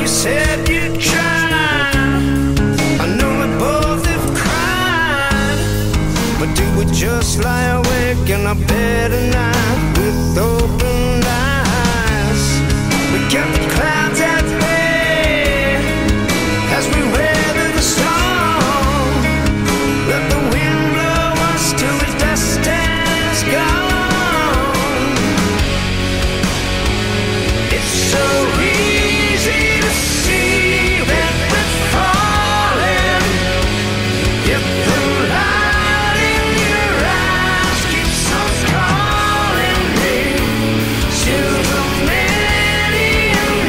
you said you'd try. I know we both have cried, but do we just lie awake in our bed at night with open eyes? We kept the clouds at bay as we weather the storm. Let the wind blow us till the dust is gone. It's so easy to see that we're falling. If the light in your eyes keeps on calling me, still the many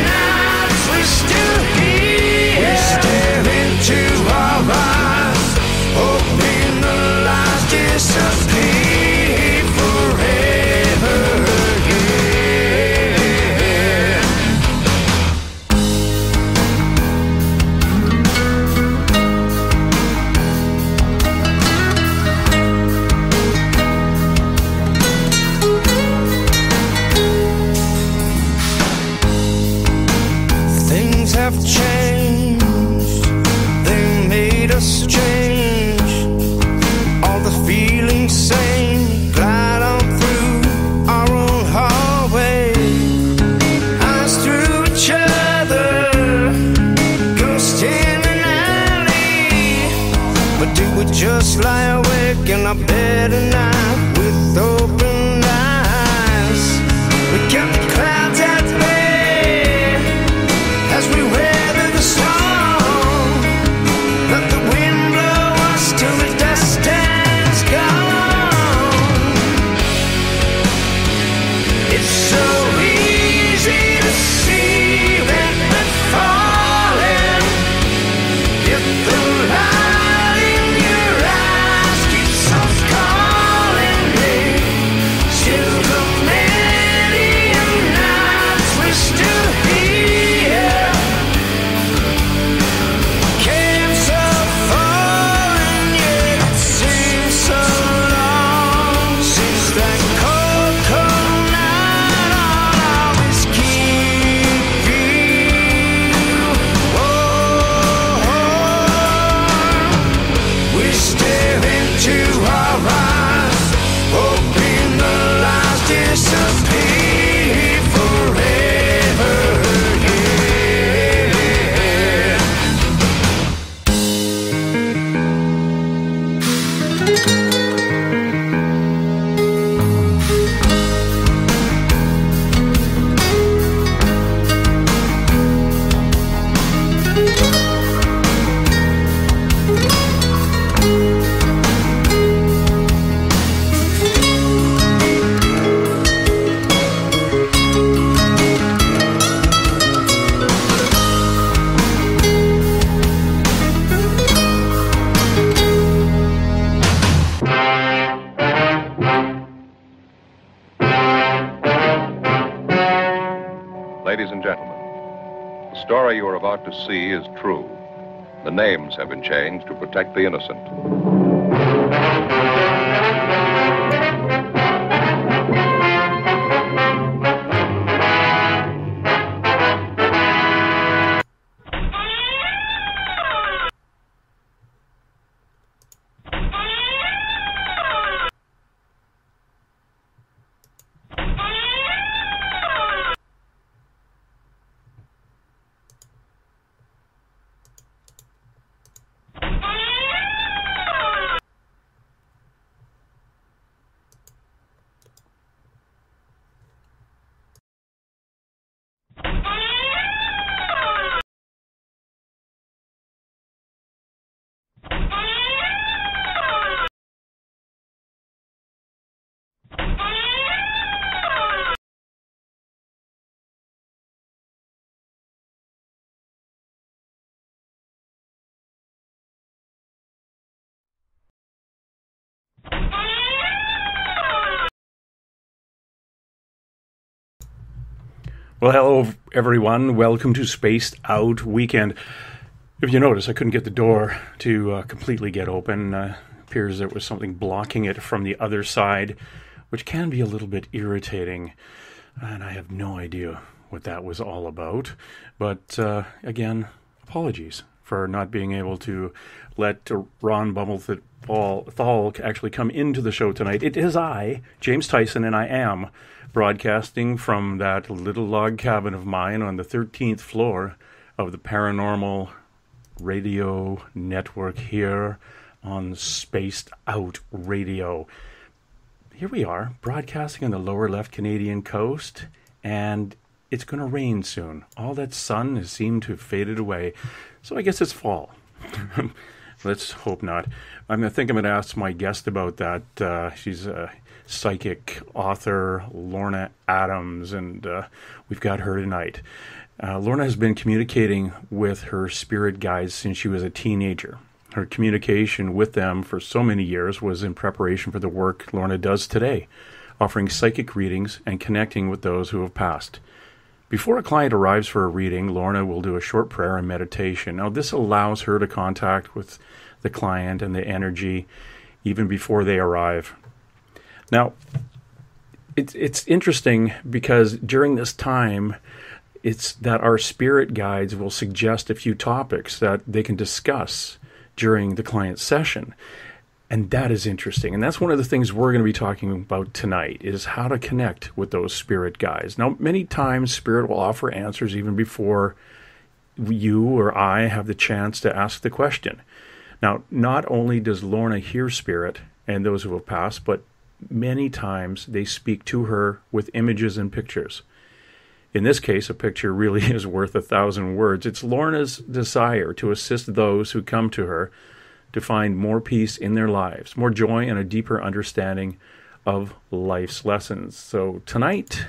nights we're still here. We stare into our eyes, hoping the lies disappear forever. Things have changed, they made us strange. All the feelings same, glide on through our own hallway. Eyes through each other, ghost in an alley. But do we just lie awake in our bed at night with open eyes? We kept the clouds at bay as we weather the storm. Let the wind blow us till the dust is gone. It's so easy to see that we're falling. If the light in your eyes keeps on calling me, still the many nights we're still here. Came so far and yet it seems so long. Seems like cold, cold night I'll always keep you warm. We stare into our eyes, hoping the lies disappear forever. Yeah. Ladies and gentlemen, the story you are about to see is true. The names have been changed to protect the innocent. Well, hello, everyone. Welcome to Spaced Out Weekend. If you notice, I couldn't get the door to completely get open. Appears there was something blocking it from the other side, which can be a little bit irritating. And I have no idea what that was all about. But again, apologies for not being able to let Ron Bumblethal actually come into the show tonight. It is I, James Tyson, and I am broadcasting from that little log cabin of mine on the 13th floor of the Paranormal Radio Network here on Spaced Out Radio. Here we are, broadcasting on the lower left Canadian coast, and it's going to rain soon. All that sun has seemed to have faded away, so I guess it's fall. Let's hope not. I think I'm going to ask my guest about that. She's a psychic author, Lorna Adams, and we've got her tonight. Lorna has been communicating with her spirit guides since she was a teenager. Her communication with them for so many years was in preparation for the work Lorna does today, offering psychic readings and connecting with those who have passed. Before a client arrives for a reading, Lorna will do a short prayer and meditation. Now, this allows her to contact with the client and the energy even before they arrive. Now, it's interesting because during this time, it's that our spirit guides will suggest a few topics that they can discuss during the client session. And that is interesting. And that's one of the things we're going to be talking about tonight, is how to connect with those spirit guides. Now, many times spirit will offer answers even before you or I have the chance to ask the question. Now, not only does Lorna hear spirit and those who have passed, but many times they speak to her with images and pictures. In this case, a picture really is worth 1,000 words. It's Lorna's desire to assist those who come to her to find more peace in their lives, more joy, and a deeper understanding of life's lessons. So tonight,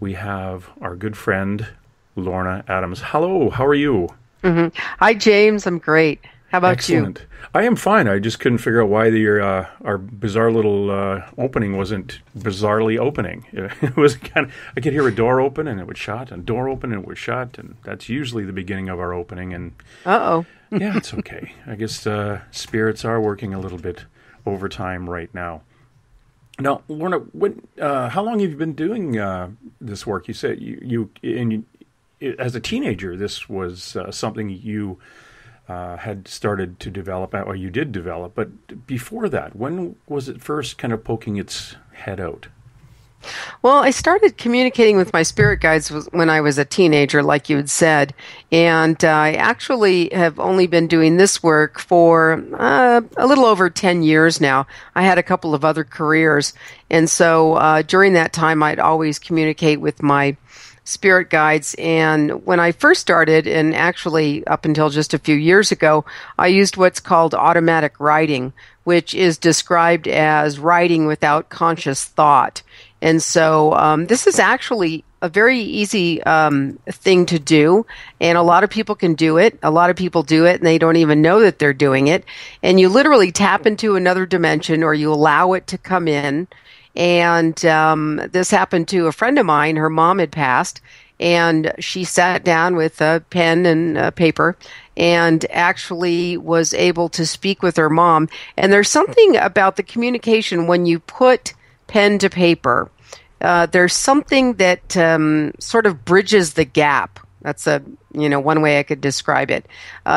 we have our good friend, Lorna Adams. Hello, how are you? Mm-hmm. Hi, James. I'm great. How about Excellent. you? I am fine. I just couldn't figure out why our bizarre little opening wasn't bizarrely opening. It was kind of, I could hear a door open and it would shut, and a door open and it would shut, and that's usually the beginning of our opening. And uh-oh. Yeah, it's okay. I guess spirits are working a little bit overtime right now. Now, Lorna, how long have you been doing this work? You said you as a teenager, this was something you had started to develop, or you did develop. But before that, when was it first kind of poking its head out? Well, I started communicating with my spirit guides when I was a teenager, like you had said, and I actually have only been doing this work for a little over 10 years now. I had a couple of other careers, and so during that time, I'd always communicate with my spirit guides. And when I first started, and actually up until just a few years ago, I used what's called automatic writing, which is described as writing without conscious thought. And so this is actually a very easy thing to do, and a lot of people can do it. A lot of people do it, and they don't even know that they're doing it. And you literally tap into another dimension, or you allow it to come in. And this happened to a friend of mine. Her mom had passed, and she sat down with a pen and paper and actually was able to speak with her mom. And there's something about the communication when you put pen to paper. There's something that sort of bridges the gap. That's one way I could describe it.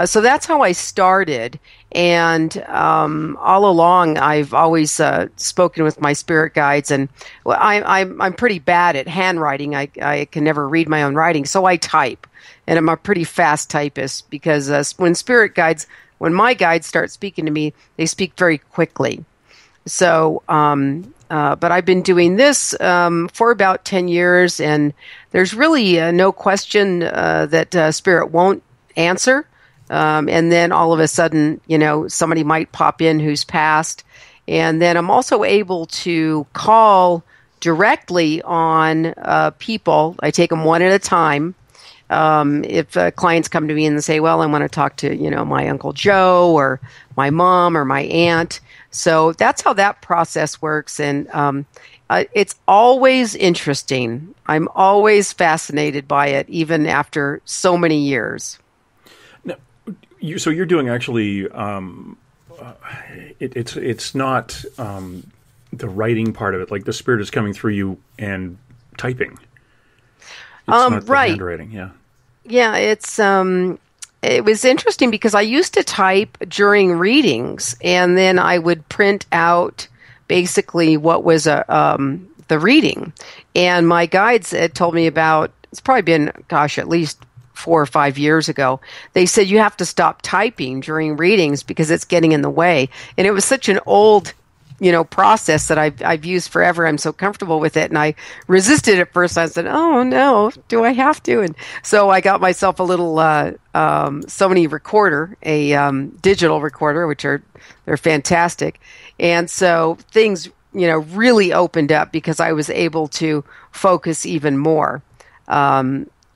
So that's how I started. And all along, I've always spoken with my spirit guides. And I'm pretty bad at handwriting. I can never read my own writing, so I type. And I'm a pretty fast typist because when my guides start speaking to me, they speak very quickly. So, but I've been doing this for about 10 years, and there's really no question that Spirit won't answer. And then all of a sudden, somebody might pop in who's passed. And then I'm also able to call directly on people. I take them one at a time. If clients come to me and say, well, I want to talk to, my Uncle Joe or my mom or my aunt. So that's how that process works. And it's always interesting. I'm always fascinated by it, even after so many years. Now, so you're doing actually, it's not the writing part of it, like the spirit is coming through you and typing. not the right. handwriting, yeah. Yeah, it was interesting because I used to type during readings, and then I would print out basically what was the reading. And my guides had told me about, it's probably been, at least 4 or 5 years ago, they said you have to stop typing during readings because it's getting in the way. And it was such an old process that I've used forever. I'm so comfortable with it. And I resisted at first. I said, oh no, do I have to? And so I got myself a little Sony recorder, a digital recorder, which they're fantastic. And so things, really opened up because I was able to focus even more.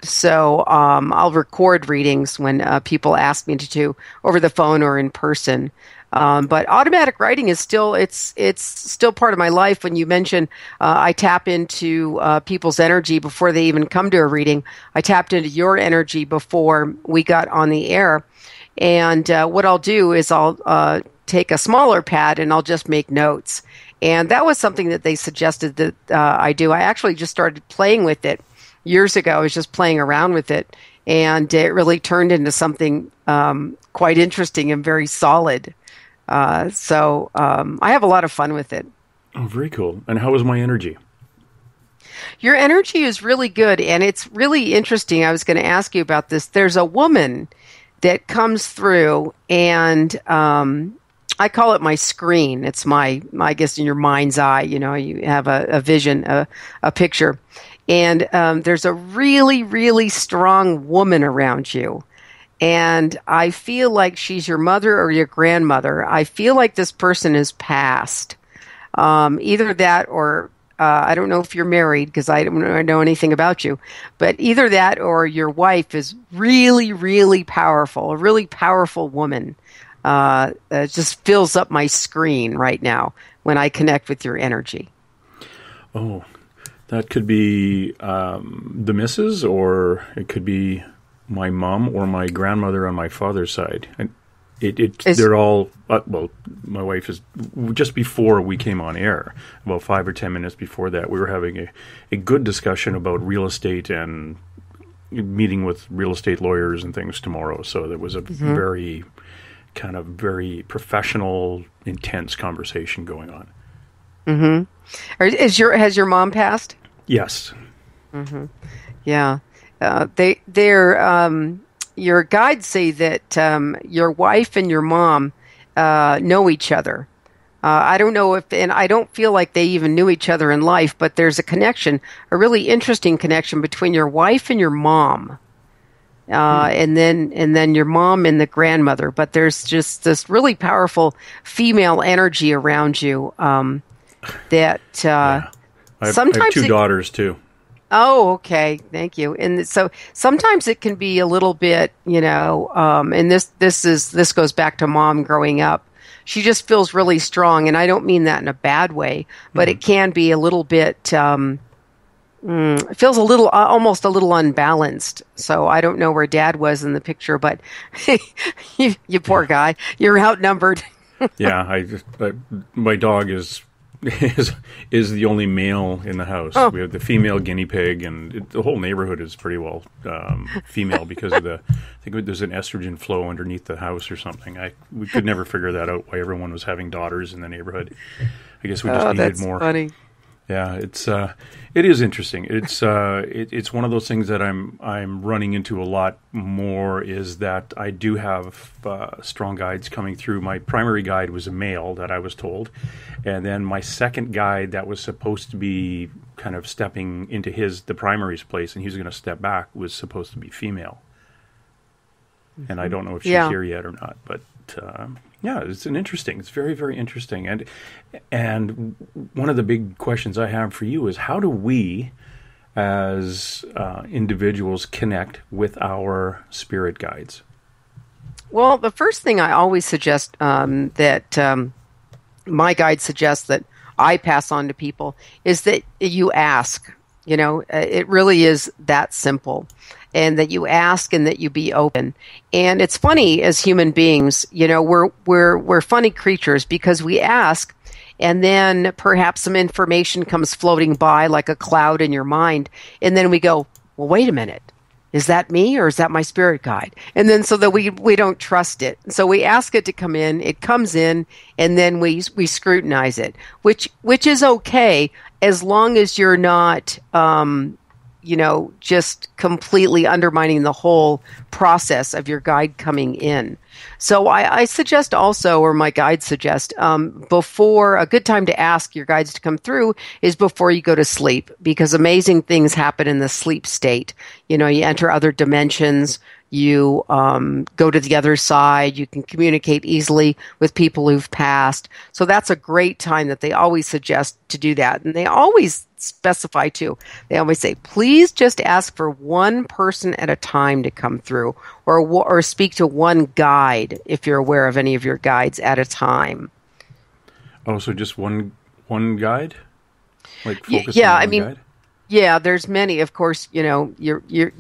So I'll record readings when people ask me to over the phone or in person. But automatic writing is still, it's still part of my life. When you mention I tap into people's energy before they even come to a reading, I tapped into your energy before we got on the air. And what I'll do is I'll take a smaller pad and I'll just make notes. And that was something that they suggested that I do. I actually just started playing with it years ago. I was just playing around with it, and it really turned into something quite interesting and very solid. So I have a lot of fun with it. Oh, very cool. And how was my energy? Your energy is really good, and it's really interesting. I was going to ask you about this. There's a woman that comes through, and I call it my screen. It's I guess in your mind's eye, you have a vision, a picture. And there's a really, really strong woman around you. And I feel like she's your mother or your grandmother. I feel like this person is passed. Either that or I don't know if you're married because I don't know anything about you. But either that or your wife is really, really powerful, a really powerful woman. Just fills up my screen right now when I connect with your energy. Oh, that could be the missus, or it could be my mom or my grandmother on my father's side. And they're all, well, my wife is, just before we came on air, about 5 or 10 minutes before that, we were having a good discussion about real estate and meeting with real estate lawyers and things tomorrow. So there was a very professional, intense conversation going on. Mm-hmm. Has your mom passed? Yes. Mm-hmm. Yeah. Your guides say that your wife and your mom know each other. I don't know and I don't feel like they even knew each other in life, but there's a connection, a really interesting connection between your wife and your mom. And then your mom and the grandmother, but there's just this really powerful female energy around you that I have 2 daughters too. Oh, okay, thank you. And so sometimes it can be a little bit, and this goes back to mom growing up. She just feels really strong, and I don't mean that in a bad way, but it can be a little bit. It feels almost a little unbalanced. So I don't know where Dad was in the picture, but you poor guy, you're outnumbered. Yeah, my dog is the only male in the house. Oh. We have the female guinea pig, and the whole neighborhood is pretty well female because of I think there's an estrogen flow underneath the house or something. We could never figure that out, why everyone was having daughters in the neighborhood. I guess we just needed more. Funny. Yeah, it is interesting. It's one of those things that I'm running into a lot more, is that I do have strong guides coming through. My primary guide was a male, that I was told, and then my second guide that was supposed to be kind of stepping into the primary's place, and he was going to step back, was supposed to be female. And I don't know if she's here yet or not, but. It's it's very, very interesting. And one of the big questions I have for you is, how do we as individuals connect with our spirit guides? Well, the first thing I always suggest that my guide suggests that I pass on to people is that you ask. It really is that simple. And that you ask and that you be open. And it's funny, as human beings, we're funny creatures, because we ask, and then perhaps some information comes floating by like a cloud in your mind, and then we go, well, wait a minute. Is that me or is that my spirit guide? And then so that we don't trust it. So we ask it to come in, it comes in, and then we scrutinize it, which is okay as long as you're not, just completely undermining the whole process of your guide coming in. So I suggest also, or my guides suggest, before a good time to ask your guides to come through is before you go to sleep, because amazing things happen in the sleep state. You enter other dimensions. You go to the other side. You can communicate easily with people who've passed. So that's a great time that they always suggest to do that. And they always specify too. They always say, please just ask for one person at a time to come through, or speak to one guide if you're aware of any of your guides at a time. Oh, so just one guide? Like focus yeah, on one guide? Yeah, there's many. Of course, you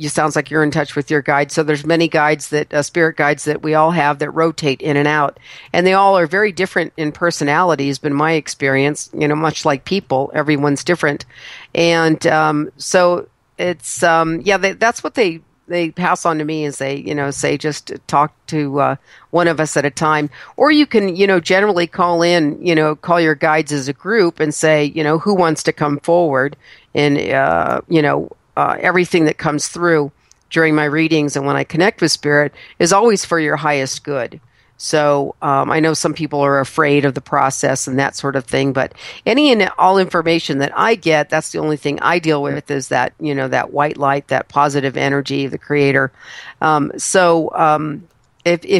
sounds like you're in touch with your guides. So there's many guides spirit guides that we all have that rotate in and out, and they all are very different in personalities. But in my experience, much like people, everyone's different, and so it's that's what they pass on to me and say just talk to one of us at a time. Or you can, generally call call your guides as a group and say, who wants to come forward, and, everything that comes through during my readings and when I connect with spirit is always for your highest good. So I know some people are afraid of the process and that sort of thing, but any and all information that I get, that's the only thing I deal with is that, that white light, that positive energy of the creator. If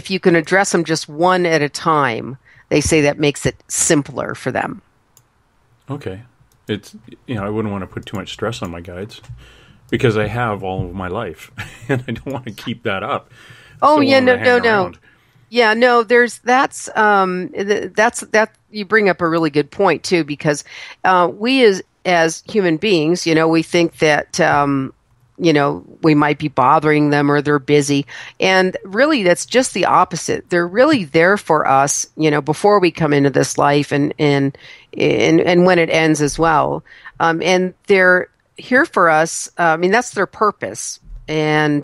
you can address them just one at a time, they say that makes it simpler for them. Okay. It's, I wouldn't want to put too much stress on my guides because I have all of my life and I don't want to keep that up. Oh, yeah, no. Yeah, no, that's you bring up a really good point too, because we as human beings, we think that we might be bothering them or they're busy, and really that's just the opposite. They're really there for us, before we come into this life and when it ends as well, and they're here for us. That's their purpose. And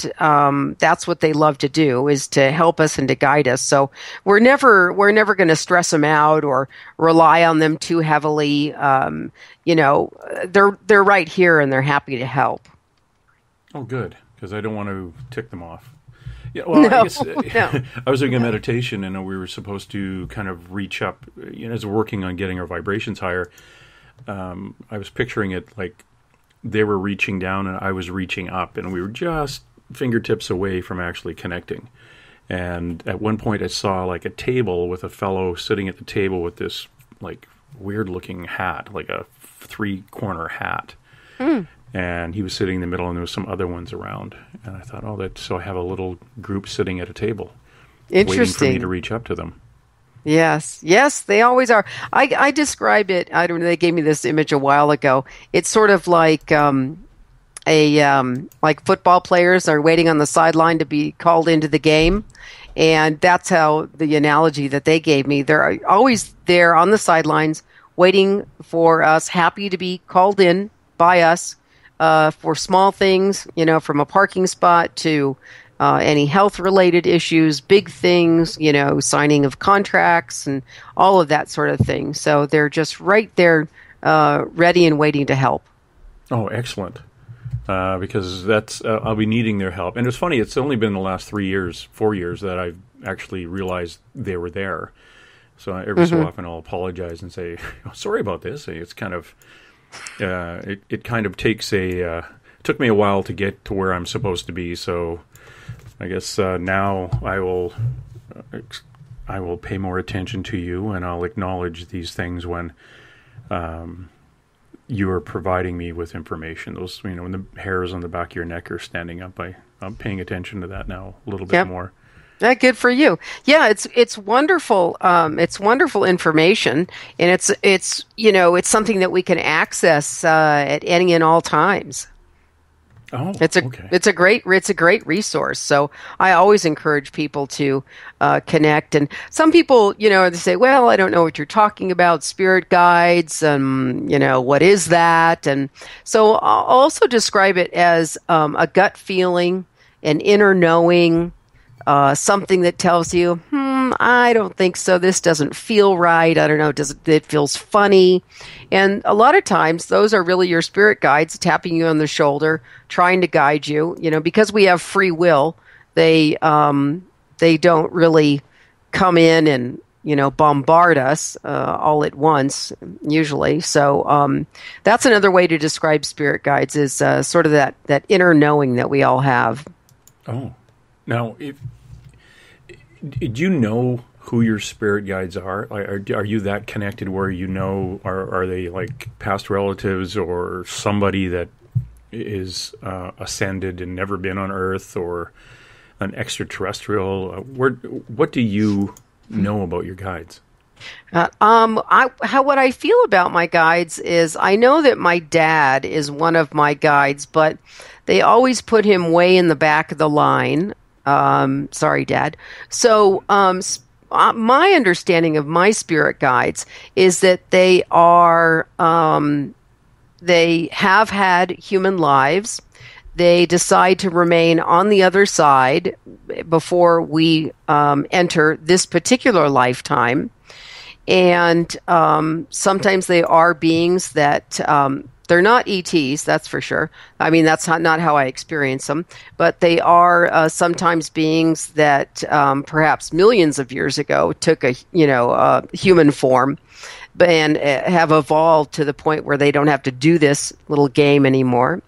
that's what they love to do, is to help us and to guide us. So we're never going to stress them out or rely on them too heavily. They're right here and they're happy to help. Oh, good, because I don't want to tick them off. Yeah, well, I guess no. I was doing a meditation, and we were supposed to kind of reach up. As we're working on getting our vibrations higher, I was picturing it like they were reaching down and I was reaching up, and we were just fingertips away from actually connecting. And at one point I saw like a table with a fellow sitting at the table with this like weird looking hat, like a 3-corner hat. And he was sitting in the middle and there was some other ones around. And I thought, so I have a little group sitting at a table waiting for me to reach up to them. Yes, they always are. I describe it, I don't know, they gave me this image a while ago. It's sort of like like football players are waiting on the sideline to be called into the game. And that's how the analogy that they gave me. They're always there on the sidelines waiting for us, happy to be called in by us for small things, from a parking spot to any health-related issues, big things, signing of contracts and all of that sort of thing. So they're just right there, ready and waiting to help. Oh, excellent. Because that's I'll be needing their help. And it's funny, it's only been the last 4 years that I've actually realized they were there. So every so often I'll apologize and say, sorry about this. It's kind of, it kind of takes took me a while to get to where I'm supposed to be. So I guess now I will pay more attention to you, and I'll acknowledge these things when you are providing me with information. Those, when the hairs on the back of your neck are standing up, I'm paying attention to that now a little bit more. Good for you. Yeah, it's wonderful. It's wonderful information, and it's something that we can access at any and all times. Oh, it's a great resource. So I always encourage people to connect. And some people, they say, "Well, I don't know what you're talking about. Spirit guides, what is that?" And so I'll also describe it as a gut feeling, an inner knowing, something that tells you, I don't think so. This doesn't feel right. I don't know. It feels funny. And a lot of times those are really your spirit guides tapping you on the shoulder, trying to guide you, because we have free will. They don't really come in and, bombard us all at once, usually. So that's another way to describe spirit guides is sort of that inner knowing that we all have. Oh, now, do you know who your spirit guides are? Are you that connected where are they like past relatives or somebody that is ascended and never been on Earth, or an extraterrestrial? What do you know about your guides? What I feel about my guides is I know that my dad is one of my guides, but they always put him way in the back of the line. Sorry, Dad. So, my understanding of my spirit guides is that they have had human lives. They decide to remain on the other side before we enter this particular lifetime. And sometimes they are beings that they're not ETs, that's for sure. I mean, that's not how I experience them. But they are sometimes beings that perhaps millions of years ago took a human form and have evolved to the point where they don't have to do this little game anymore.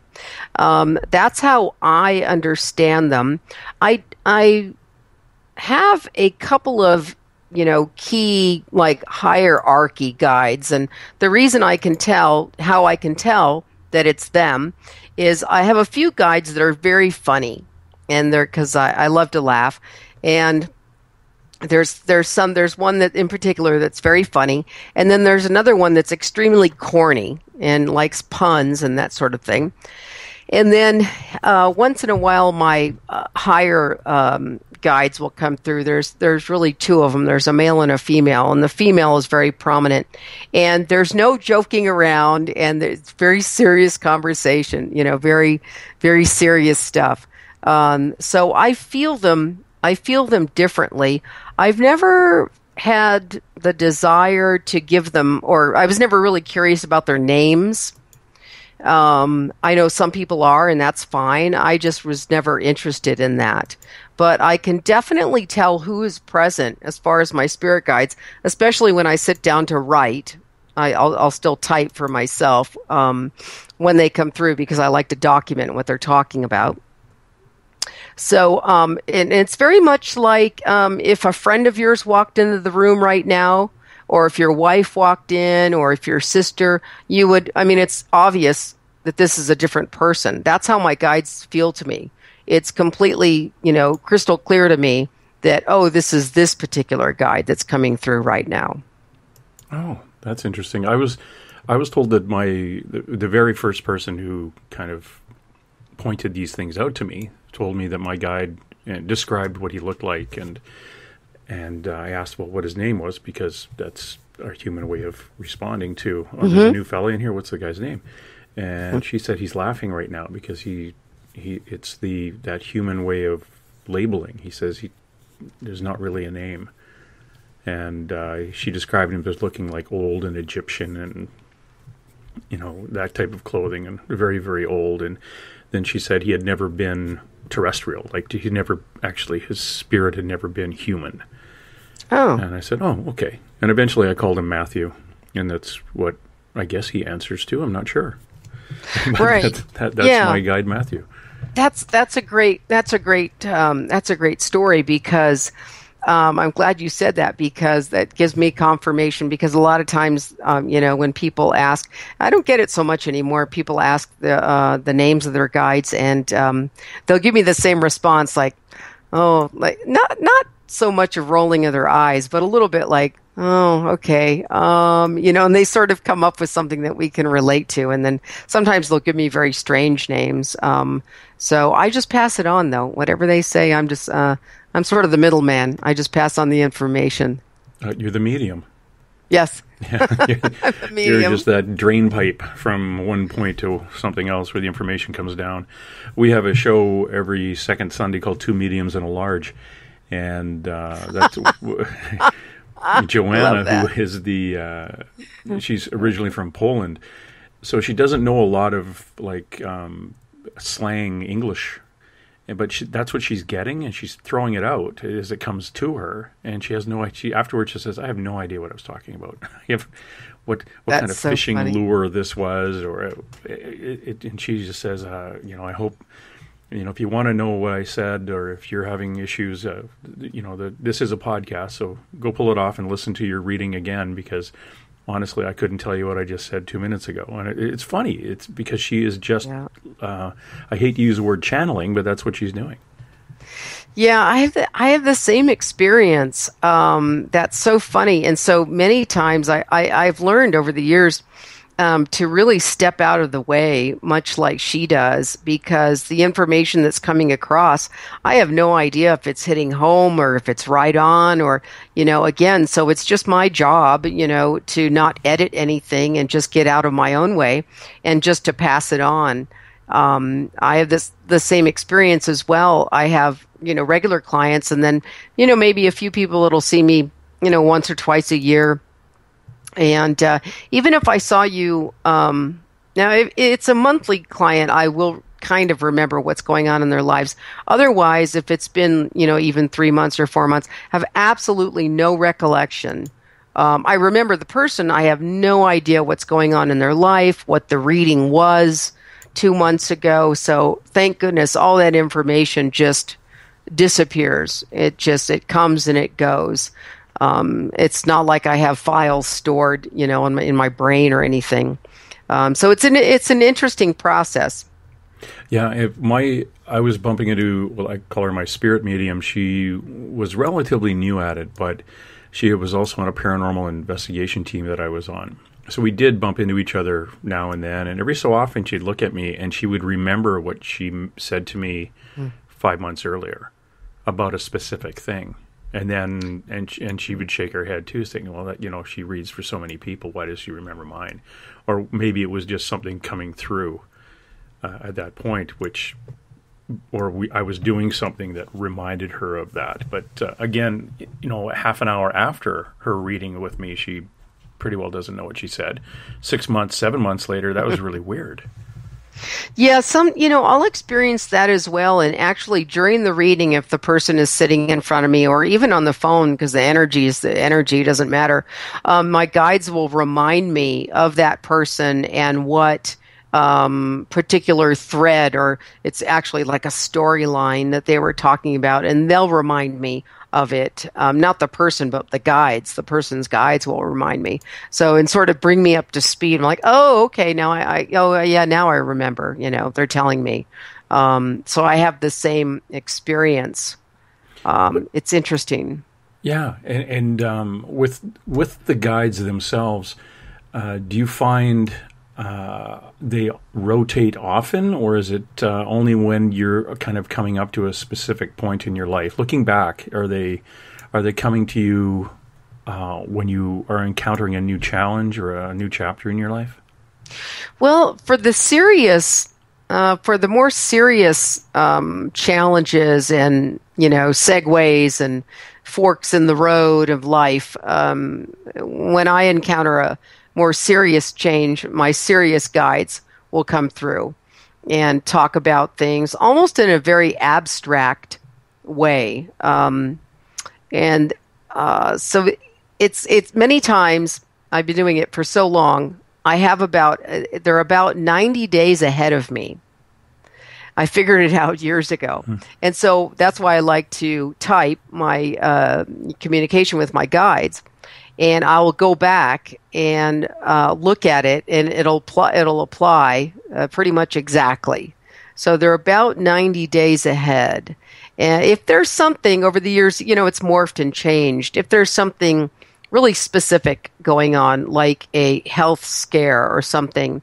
That's how I understand them. I have a couple of key like hierarchy guides. And the reason how I can tell that it's them is I have a few guides that are very funny, and they're because I love to laugh. And there's one that in particular that's very funny. And then there's another one that's extremely corny and likes puns and that sort of thing. And then once in a while, my higher guides will come through. There's really two of them. There's a male and a female, and the female is very prominent. And there's no joking around, and it's very serious conversation. Very, very serious stuff. So I feel them differently. I've never had the desire to give them, or I was never really curious about their names. I know some people are, and that's fine. I just was never interested in that. But I can definitely tell who is present as far as my spirit guides, especially when I sit down to write. I'll still type for myself when they come through because I like to document what they're talking about. So and it's very much like if a friend of yours walked into the room right now, or if your wife walked in, or if your sister, it's obvious that this is a different person. That's how my guides feel to me. It's completely, crystal clear to me that, this is this particular guide that's coming through right now. Oh, that's interesting. I was told that the very first person who kind of pointed these things out to me told me that my guide described what he looked like, and I asked, what his name was, because that's our human way of responding to, there's a new fella in here, what's the guy's name? And she said he's laughing right now because it's that human way of labeling. He says there's not really a name. And she described him as looking like old and Egyptian and, that type of clothing, and very, very old. And then she said he had never been terrestrial. Like his spirit had never been human. Oh. And I said, okay. And eventually I called him Matthew, and that's what I guess he answers to. I'm not sure. Right. That's my guide, Matthew. That's a great story, because I'm glad you said that, because that gives me confirmation. Because a lot of times, when people ask, I don't get it so much anymore. People ask the names of their guides, and they'll give me the same response, like not so much of rolling of their eyes, but a little bit like, Oh, okay. And they sort of come up with something that we can relate to, and then sometimes they'll give me very strange names. So I just pass it on, though. Whatever they say, I'm sort of the middleman. I just pass on the information. You're the medium. Yes. Yeah, I'm the medium. You're just that drain pipe from one point to something else where the information comes down. We have a show every second Sunday called Two Mediums and a Large, and that's Joanna, who is she's originally from Poland, so she doesn't know a lot of slang English, but that's what she's getting, and she's throwing it out as it comes to her, and she has no idea. She afterwards she says, "I have no idea what I was talking about. what kind of fishing lure this was, and she just says, I hope." If you want to know what I said, or if you're having issues, this is a podcast, so go pull it off and listen to your reading again, because honestly, I couldn't tell you what I just said 2 minutes ago. And it's funny. It's because she is just, I hate to use the word channeling, but that's what she's doing. Yeah, I have the same experience. That's so funny. And so many times I've learned over the years to really step out of the way, much like she does, because the information that's coming across, I have no idea if it's hitting home or if it's right on, or, again, so it's just my job, to not edit anything and just get out of my own way and just to pass it on. I have the same experience as well. I have, regular clients, and then, maybe a few people that'll see me, once or twice a year. And even if I saw you, now if it's a monthly client, I will kind of remember what's going on in their lives. Otherwise, if it's been, even 3 months or 4 months, have absolutely no recollection. I remember the person. I have no idea what's going on in their life, what the reading was 2 months ago. So thank goodness all that information just disappears. It comes and it goes. It's not like I have files stored, in my brain or anything. So it's an interesting process. Yeah, I was bumping into, I call her my spirit medium. She was relatively new at it, but she was also on a paranormal investigation team that I was on. So we did bump into each other now and then, and every so often she'd look at me and she would remember what she said to me 5 months earlier about a specific thing. And then, and she would shake her head too, saying, "Well, that she reads for so many people. Why does she remember mine?" Or maybe it was just something coming through at that point, I was doing something that reminded her of that. But again, half an hour after her reading with me, she pretty well doesn't know what she said. 6 months, 7 months later, that was really weird. Yeah, I'll experience that as well. And actually, during the reading, if the person is sitting in front of me, or even on the phone, because the energy doesn't matter, my guides will remind me of that person and what particular thread, or it's actually like a storyline that they were talking about, and they'll remind me of it. Not the person, but the guides. The person's guides will remind me. So, and sort of bring me up to speed. I'm like, oh, okay, now now I remember. They're telling me. So I have the same experience. It's interesting. Yeah, and with the guides themselves, do you find they rotate often, or is it only when you're kind of coming up to a specific point in your life? Looking back, are they coming to you when you are encountering a new challenge or a new chapter in your life? Well, for the more serious challenges and segues and forks in the road of life, when I encounter a more serious change, my serious guides will come through and talk about things almost in a very abstract way. So it's many times, I've been doing it for so long, they're about 90 days ahead of me. I figured it out years ago. And so that's why I like to type my communication with my guides. And I will go back and look at it, and it'll apply pretty much exactly. So they're about 90 days ahead. And if there's something over the years, it's morphed and changed. If there's something really specific going on, like a health scare or something,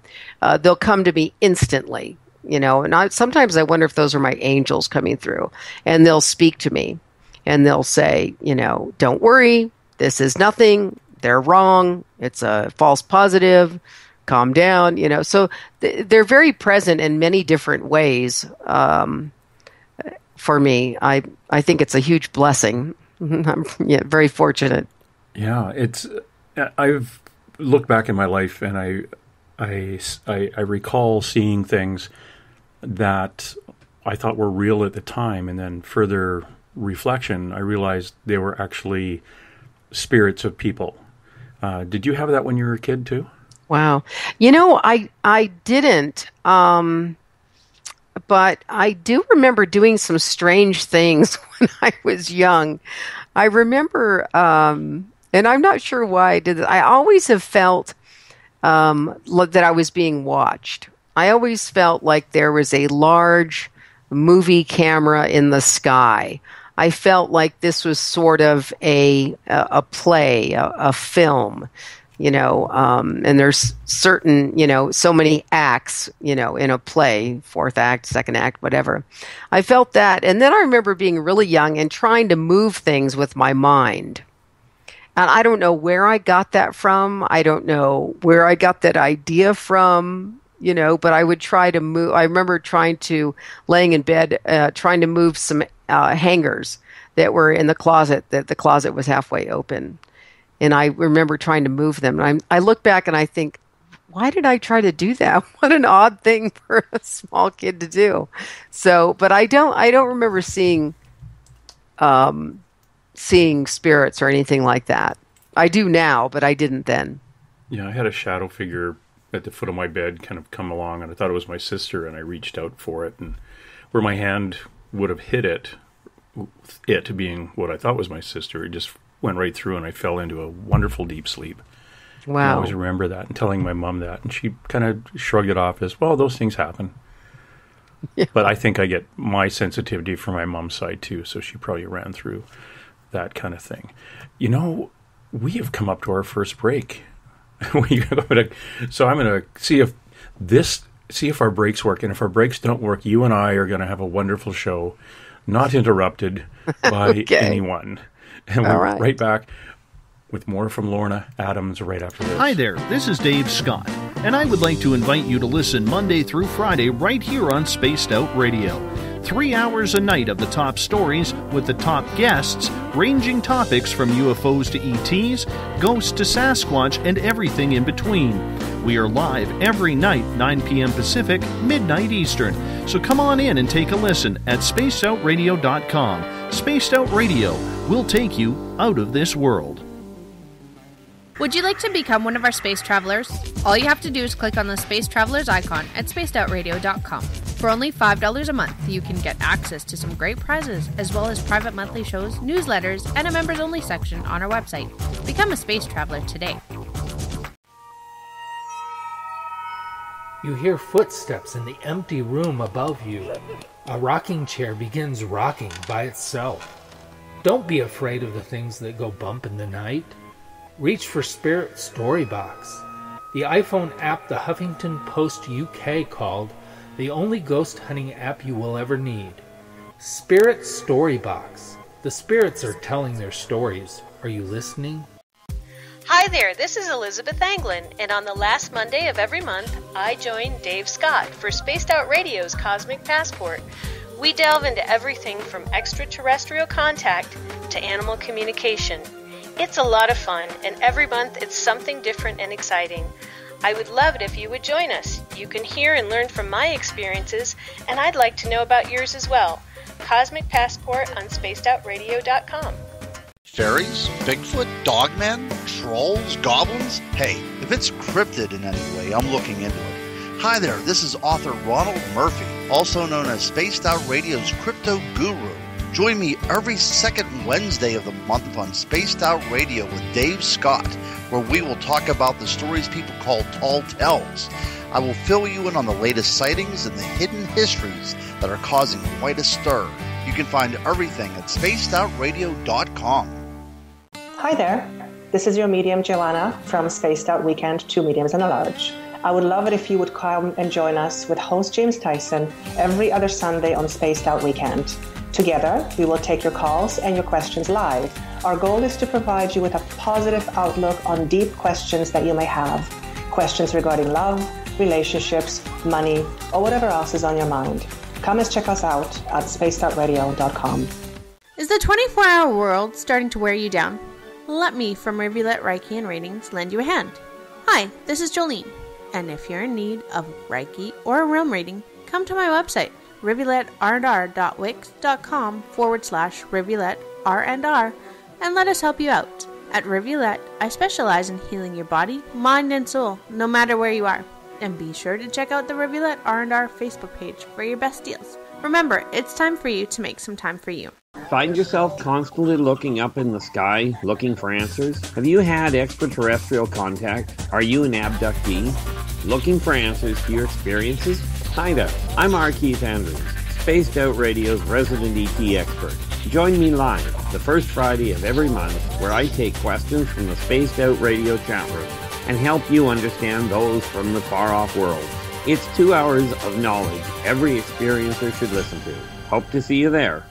they'll come to me instantly, and sometimes I wonder if those are my angels coming through, and they'll speak to me and they'll say, don't worry, this is nothing. They're wrong. It's a false positive. Calm down, So they're very present in many different ways. For me, I think it's a huge blessing. I'm very fortunate. Yeah, I've looked back in my life, and I recall seeing things that I thought were real at the time, and then further reflection, I realized they were actually spirits of people. Did you have that when you were a kid too? Wow. I didn't, but I do remember doing some strange things when I was young. I remember, and I'm not sure why I did this. I always have felt that I was being watched. I always felt like there was a large movie camera in the sky. I felt like this was sort of a play, a film, and there's certain, so many acts, in a play, 4th act, 2nd act, whatever. I felt that. And then I remember being really young and trying to move things with my mind. And I don't know where I got that from. I don't know where I got that idea from, but I would try to move. I remember laying in bed, trying to move some hangers that were in the closet, that the closet was halfway open. And I remember trying to move them. And I look back and I think, why did I try to do that? What an odd thing for a small kid to do. So, but I don't remember seeing spirits or anything like that. I do now, but I didn't then. Yeah, I had a shadow figure at the foot of my bed kind of come along, and I thought it was my sister, and I reached out for it, and where my hand would have hit it being what I thought was my sister, it just went right through, and I fell into a wonderful deep sleep. Wow. And I always remember that and telling my mom that, and she kind of shrugged it off as, well, those things happen. Yeah. But I think I get my sensitivity from my mom's side too, so she probably ran through that kind of thing. We have come up to our first break. So I'm going to see if our breaks work, and if our breaks don't work, you and I are going to have a wonderful show, not interrupted by anyone. And we'll be right back with more from Lorna Adams right after this. Hi there, this is Dave Scott, and I would like to invite you to listen Monday through Friday right here on Spaced Out Radio. 3 hours a night of the top stories with the top guests, ranging topics from UFOs to ETs, ghosts to Sasquatch, and everything in between. We are live every night, 9 p.m. Pacific, midnight Eastern. So come on in and take a listen at spacedoutradio.com. Spaced Out Radio will take you out of this world. Would you like to become one of our space travelers? All you have to do is click on the Space Travelers icon at spacedoutradio.com. For only $5 a month, you can get access to some great prizes, as well as private monthly shows, newsletters, and a members-only section on our website. Become a space traveler today. You hear footsteps in the empty room above you. A rocking chair begins rocking by itself. Don't be afraid of the things that go bump in the night. Reach for Spirit Storybox, the iPhone app the Huffington Post UK called the only ghost hunting app you will ever need. Spirit Storybox. The spirits are telling their stories. Are you listening? Hi there, this is Elizabeth Anglin, and on the last Monday of every month, I join Dave Scott for Spaced Out Radio's Cosmic Passport. We delve into everything from extraterrestrial contact to animal communication. It's a lot of fun, and every month it's something different and exciting. I would love it if you would join us. You can hear and learn from my experiences, and I'd like to know about yours as well. Cosmic Passport on spacedoutradio.com. Fairies, Bigfoot, dogmen, trolls, goblins? Hey, if it's cryptid in any way, I'm looking into it. Hi there, this is author Ronald Murphy, also known as Spaced Out Radio's Crypto Guru. Join me every second Wednesday of the month on Spaced Out Radio with Dave Scott, where we will talk about the stories people call tall tales. I will fill you in on the latest sightings and the hidden histories that are causing quite a stir. You can find everything at spacedoutradio.com. Hi there, This is your medium, Joanna, from Spaced Out Weekend, 2 mediums and a large. I would love it if you would come and join us with host James Tyson every other Sunday on Spaced Out Weekend. Together, we will take your calls and your questions live. Our goal is to provide you with a positive outlook on deep questions that you may have. Questions regarding love, relationships, money, or whatever else is on your mind. Come and check us out at spacedoutradio.com. Is the 24-hour world starting to wear you down? Let me from Rivulet Reiki and Ratings lend you a hand. Hi, this is Jolene, and if you're in need of Reiki or a room reading, come to my website, rivuletrr.wix.com/rivuletrr, and let us help you out. At Rivulet, I specialize in healing your body, mind, and soul, no matter where you are. And be sure to check out the Rivulet R&R Facebook page for your best deals. Remember, it's time for you to make some time for you. Find yourself constantly looking up in the sky, looking for answers? Have you had extraterrestrial contact? Are you an abductee? Looking for answers to your experiences? Hi there, I'm R. Keith Andrews, Spaced Out Radio's resident ET expert. Join me live the first Friday of every month where I take questions from the Spaced Out Radio chat room and help you understand those from the far-off world. It's 2 hours of knowledge every experiencer should listen to. Hope to see you there.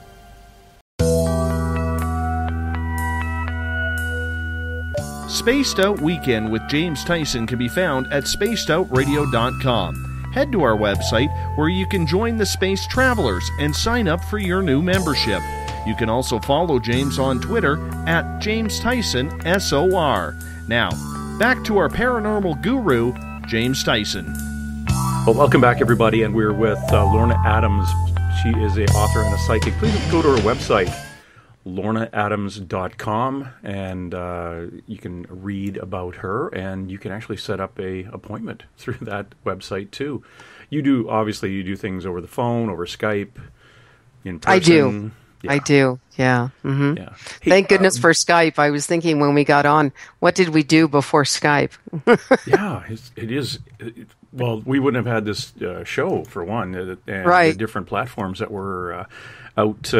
Spaced Out Weekend with James Tyson can be found at spacedoutradio.com. Head to our website where you can join the Space Travelers and sign up for your new membership. You can also follow James on Twitter at James Tyson SOR. Now, back to our paranormal guru, James Tyson. Well, welcome back, everybody, and we're with Lorna Adams. She is an author and a psychic. Please go to her website, lornaadams.com, and you can read about her, and you can actually set up a appointment through that website too. You do things over the phone, over Skype, in person. I do. Yeah. I do. Yeah. Mm-hmm. Yeah. Hey, Thank goodness for Skype. I was thinking when we got on, what did we do before Skype? Yeah, it is. Well, we wouldn't have had this show, for one, and right. The different platforms that we're out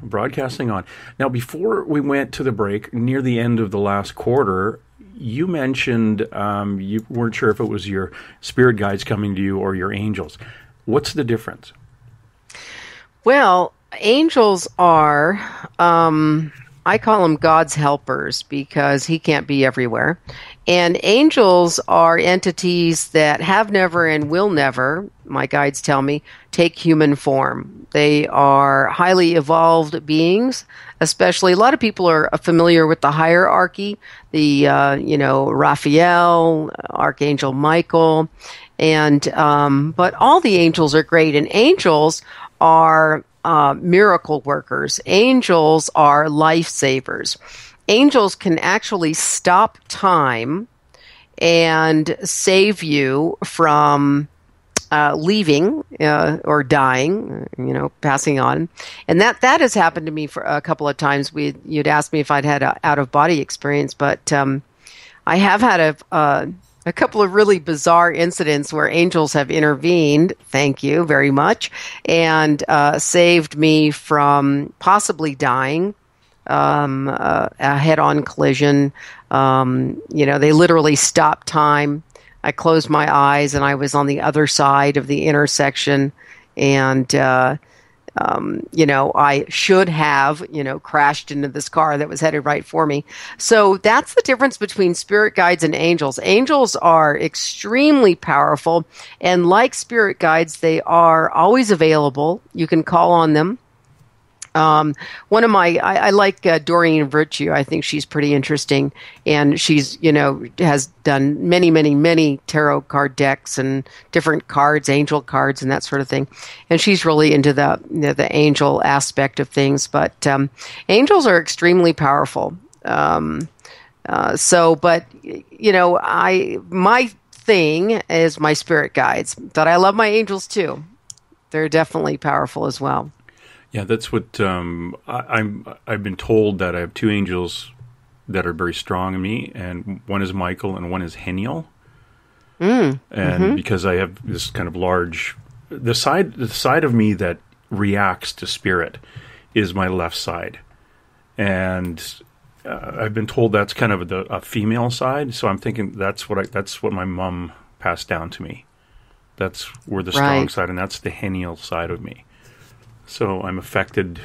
broadcasting on. Now, before we went to the break, near the end of the last quarter, you mentioned you weren't sure if it was your spirit guides coming to you or your angels. What's the difference? Well, angels are, I call them God's helpers because he can't be everywhere. And angels are entities that have never and will never, my guides tell me, take human form. They are highly evolved beings, especially a lot of people are familiar with the hierarchy, the, Raphael, Archangel Michael, and, but all the angels are great. And angels are miracle workers. Angels are lifesavers. Angels can actually stop time and save you from leaving or dying, passing on. And that has happened to me for a couple of times. You'd asked me if I'd had an out-of-body experience, but I have had a couple of really bizarre incidents where angels have intervened, thank you very much, and saved me from possibly dying, a head-on collision. They literally stopped time. I closed my eyes and I was on the other side of the intersection, and I should have, crashed into this car that was headed right for me. So that's the difference between spirit guides and angels. Angels are extremely powerful, and like spirit guides, they are always available. You can call on them. One of I like Doreen Virtue. I think she's pretty interesting, and she's, has done many, many, many tarot card decks and different cards, angel cards, and that sort of thing. And she's really into the angel aspect of things. But angels are extremely powerful. My thing is my spirit guides, but I love my angels too. They're definitely powerful as well. Yeah, that's what I've been told, that I have two angels that are very strong in me, and one is Michael and one is Heniel. And because I have this kind of large, the side of me that reacts to spirit is my left side, and I've been told that's kind of a female side, so I'm thinking that's what my mom passed down to me. That's where the strong side, and that's the Henial side of me. So I'm affected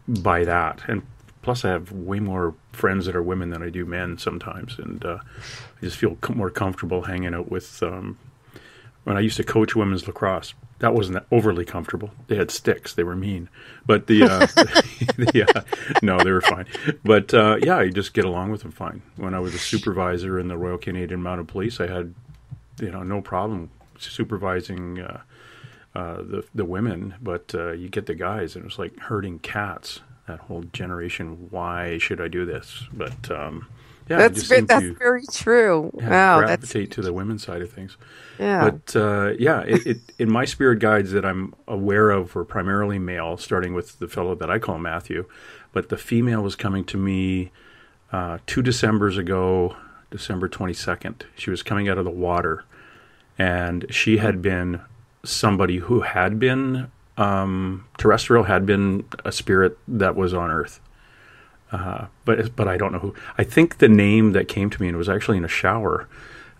by that, and plus I have way more friends that are women than I do men sometimes, and I just feel more comfortable hanging out with. When I used to coach women's lacrosse, that wasn't overly comfortable. They had sticks; they were mean, but no, they were fine. But I just get along with them fine. When I was a supervisor in the Royal Canadian Mounted Police, I had no problem supervising the women, but you get the guys, and it was like herding cats. That whole generation. Why should I do this? But that's very true. Wow, gravitate to the women's side of things. Yeah, but it in my spirit guides that I'm aware of were primarily male, starting with the fellow that I call Matthew, but the female was coming to me 2 Decembers ago, December 22nd. She was coming out of the water, and she had been somebody who had been terrestrial, had been a spirit that was on Earth. But I don't know who. I think the name that came to me, and it was actually in a shower,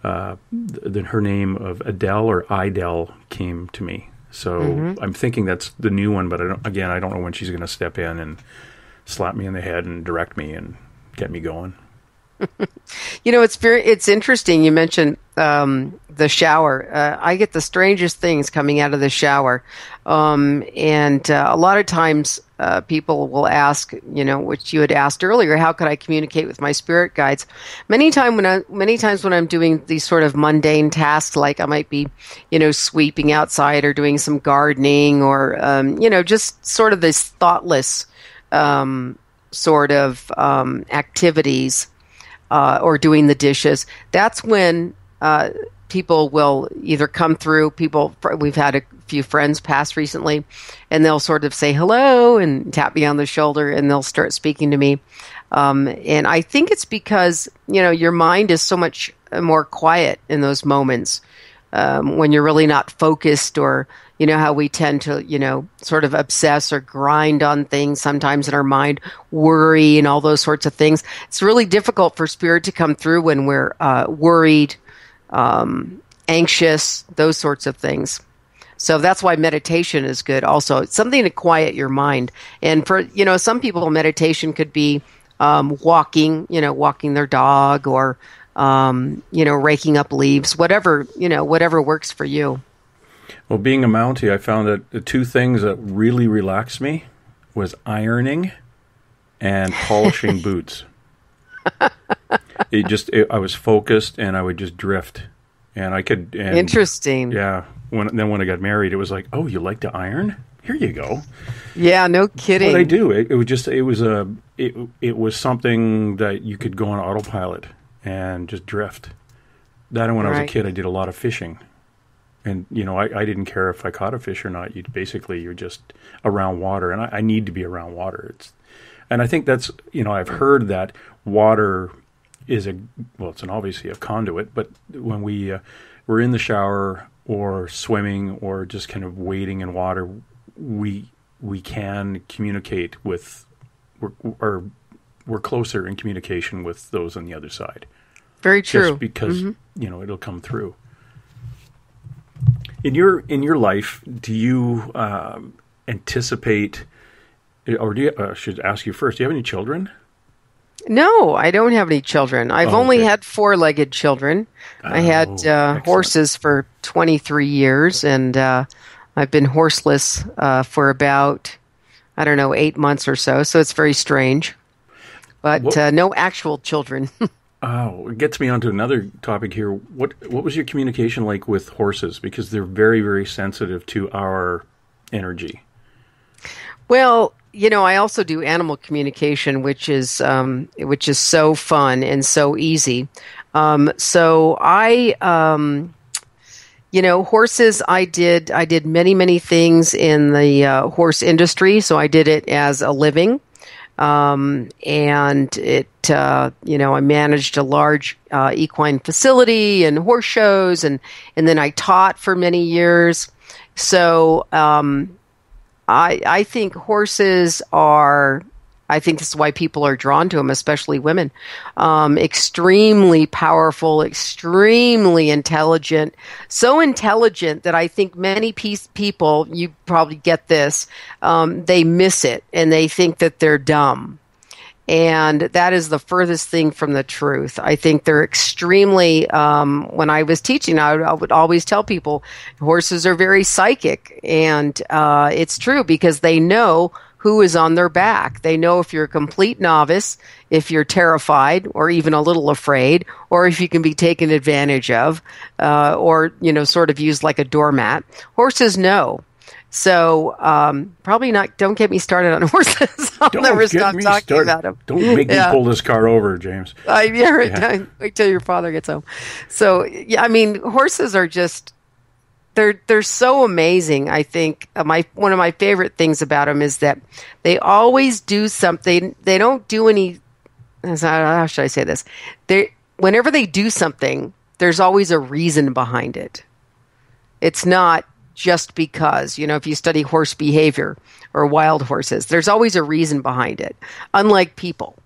her name of Adele or Idel came to me. So I'm thinking that's the new one, but I don't know when she's going to step in and slap me in the head and direct me and get me going. It's interesting. You mentioned the shower. I get the strangest things coming out of the shower, and a lot of times people will ask, which you had asked earlier, how could I communicate with my spirit guides? Many times when I'm doing these sort of mundane tasks, like I might be, sweeping outside or doing some gardening, or just sort of this thoughtless sort of activities. Or doing the dishes, that's when people will either come through. We've had a few friends pass recently, and they'll sort of say hello and tap me on the shoulder, and they'll start speaking to me. And I think it's because, your mind is so much more quiet in those moments when you're really not focused, or how we tend to, sort of obsess or grind on things sometimes in our mind, worry and all those sorts of things. It's really difficult for spirit to come through when we're worried, anxious, those sorts of things. So that's why meditation is good also. It's something to quiet your mind. And for, some people, meditation could be walking their dog, or, raking up leaves, whatever works for you. Well, being a Mountie, I found that the two things that really relaxed me was ironing and polishing boots. I was focused, and I would just drift, and I could. And, interesting. Yeah. When I got married, it was like, oh, you like to iron? Here you go. Yeah, no kidding. But I do. It was something that you could go on autopilot and just drift. That, and when I was a kid, I did a lot of fishing. And, I didn't care if I caught a fish or not. You're just around water, and I need to be around water. And I think that's, I've heard that water is it's obviously a conduit, but when we're in the shower or swimming or just kind of wading in water, we can communicate with, we're closer in communication with those on the other side. Very true. Just because, it'll come through. In your life, do you anticipate, or I should ask you first, do you have any children? No, I don't have any children. I've only had 4-legged children. I had horses for 23 years, and I've been horseless for about, 8 months or so, so it's very strange. But no actual children. Oh, it gets me onto another topic here. What was your communication like with horses? Because they're very, very sensitive to our energy. Well, I also do animal communication, which is so fun and so easy. So I, horses. I did many, many things in the horse industry. So I did it as a living. And it, I managed a large equine facility and horse shows, and then I taught for many years. So I think horses are I think this is why people are drawn to them, especially women. Extremely powerful, extremely intelligent. So intelligent that I think many people, you probably get this, they miss it and they think that they're dumb. And that is the furthest thing from the truth. I think they're extremely, when I was teaching, I would always tell people horses are very psychic. And it's true because they know who is on their back. They know if you're a complete novice, if you're terrified or even a little afraid, or if you can be taken advantage of, or, sort of used like a doormat. Horses know. So probably not. Don't get me started on horses. I'll never stop talking about them. Don't make me pull this car over, James. Wait till your father gets home. So yeah, I mean, horses are just they're so amazing. I think one of my favorite things about them is that they always do something. They don't do any. How should I say this? Whenever they do something, there's always a reason behind it. It's not just because, if you study horse behavior or wild horses, there's always a reason behind it. Unlike people,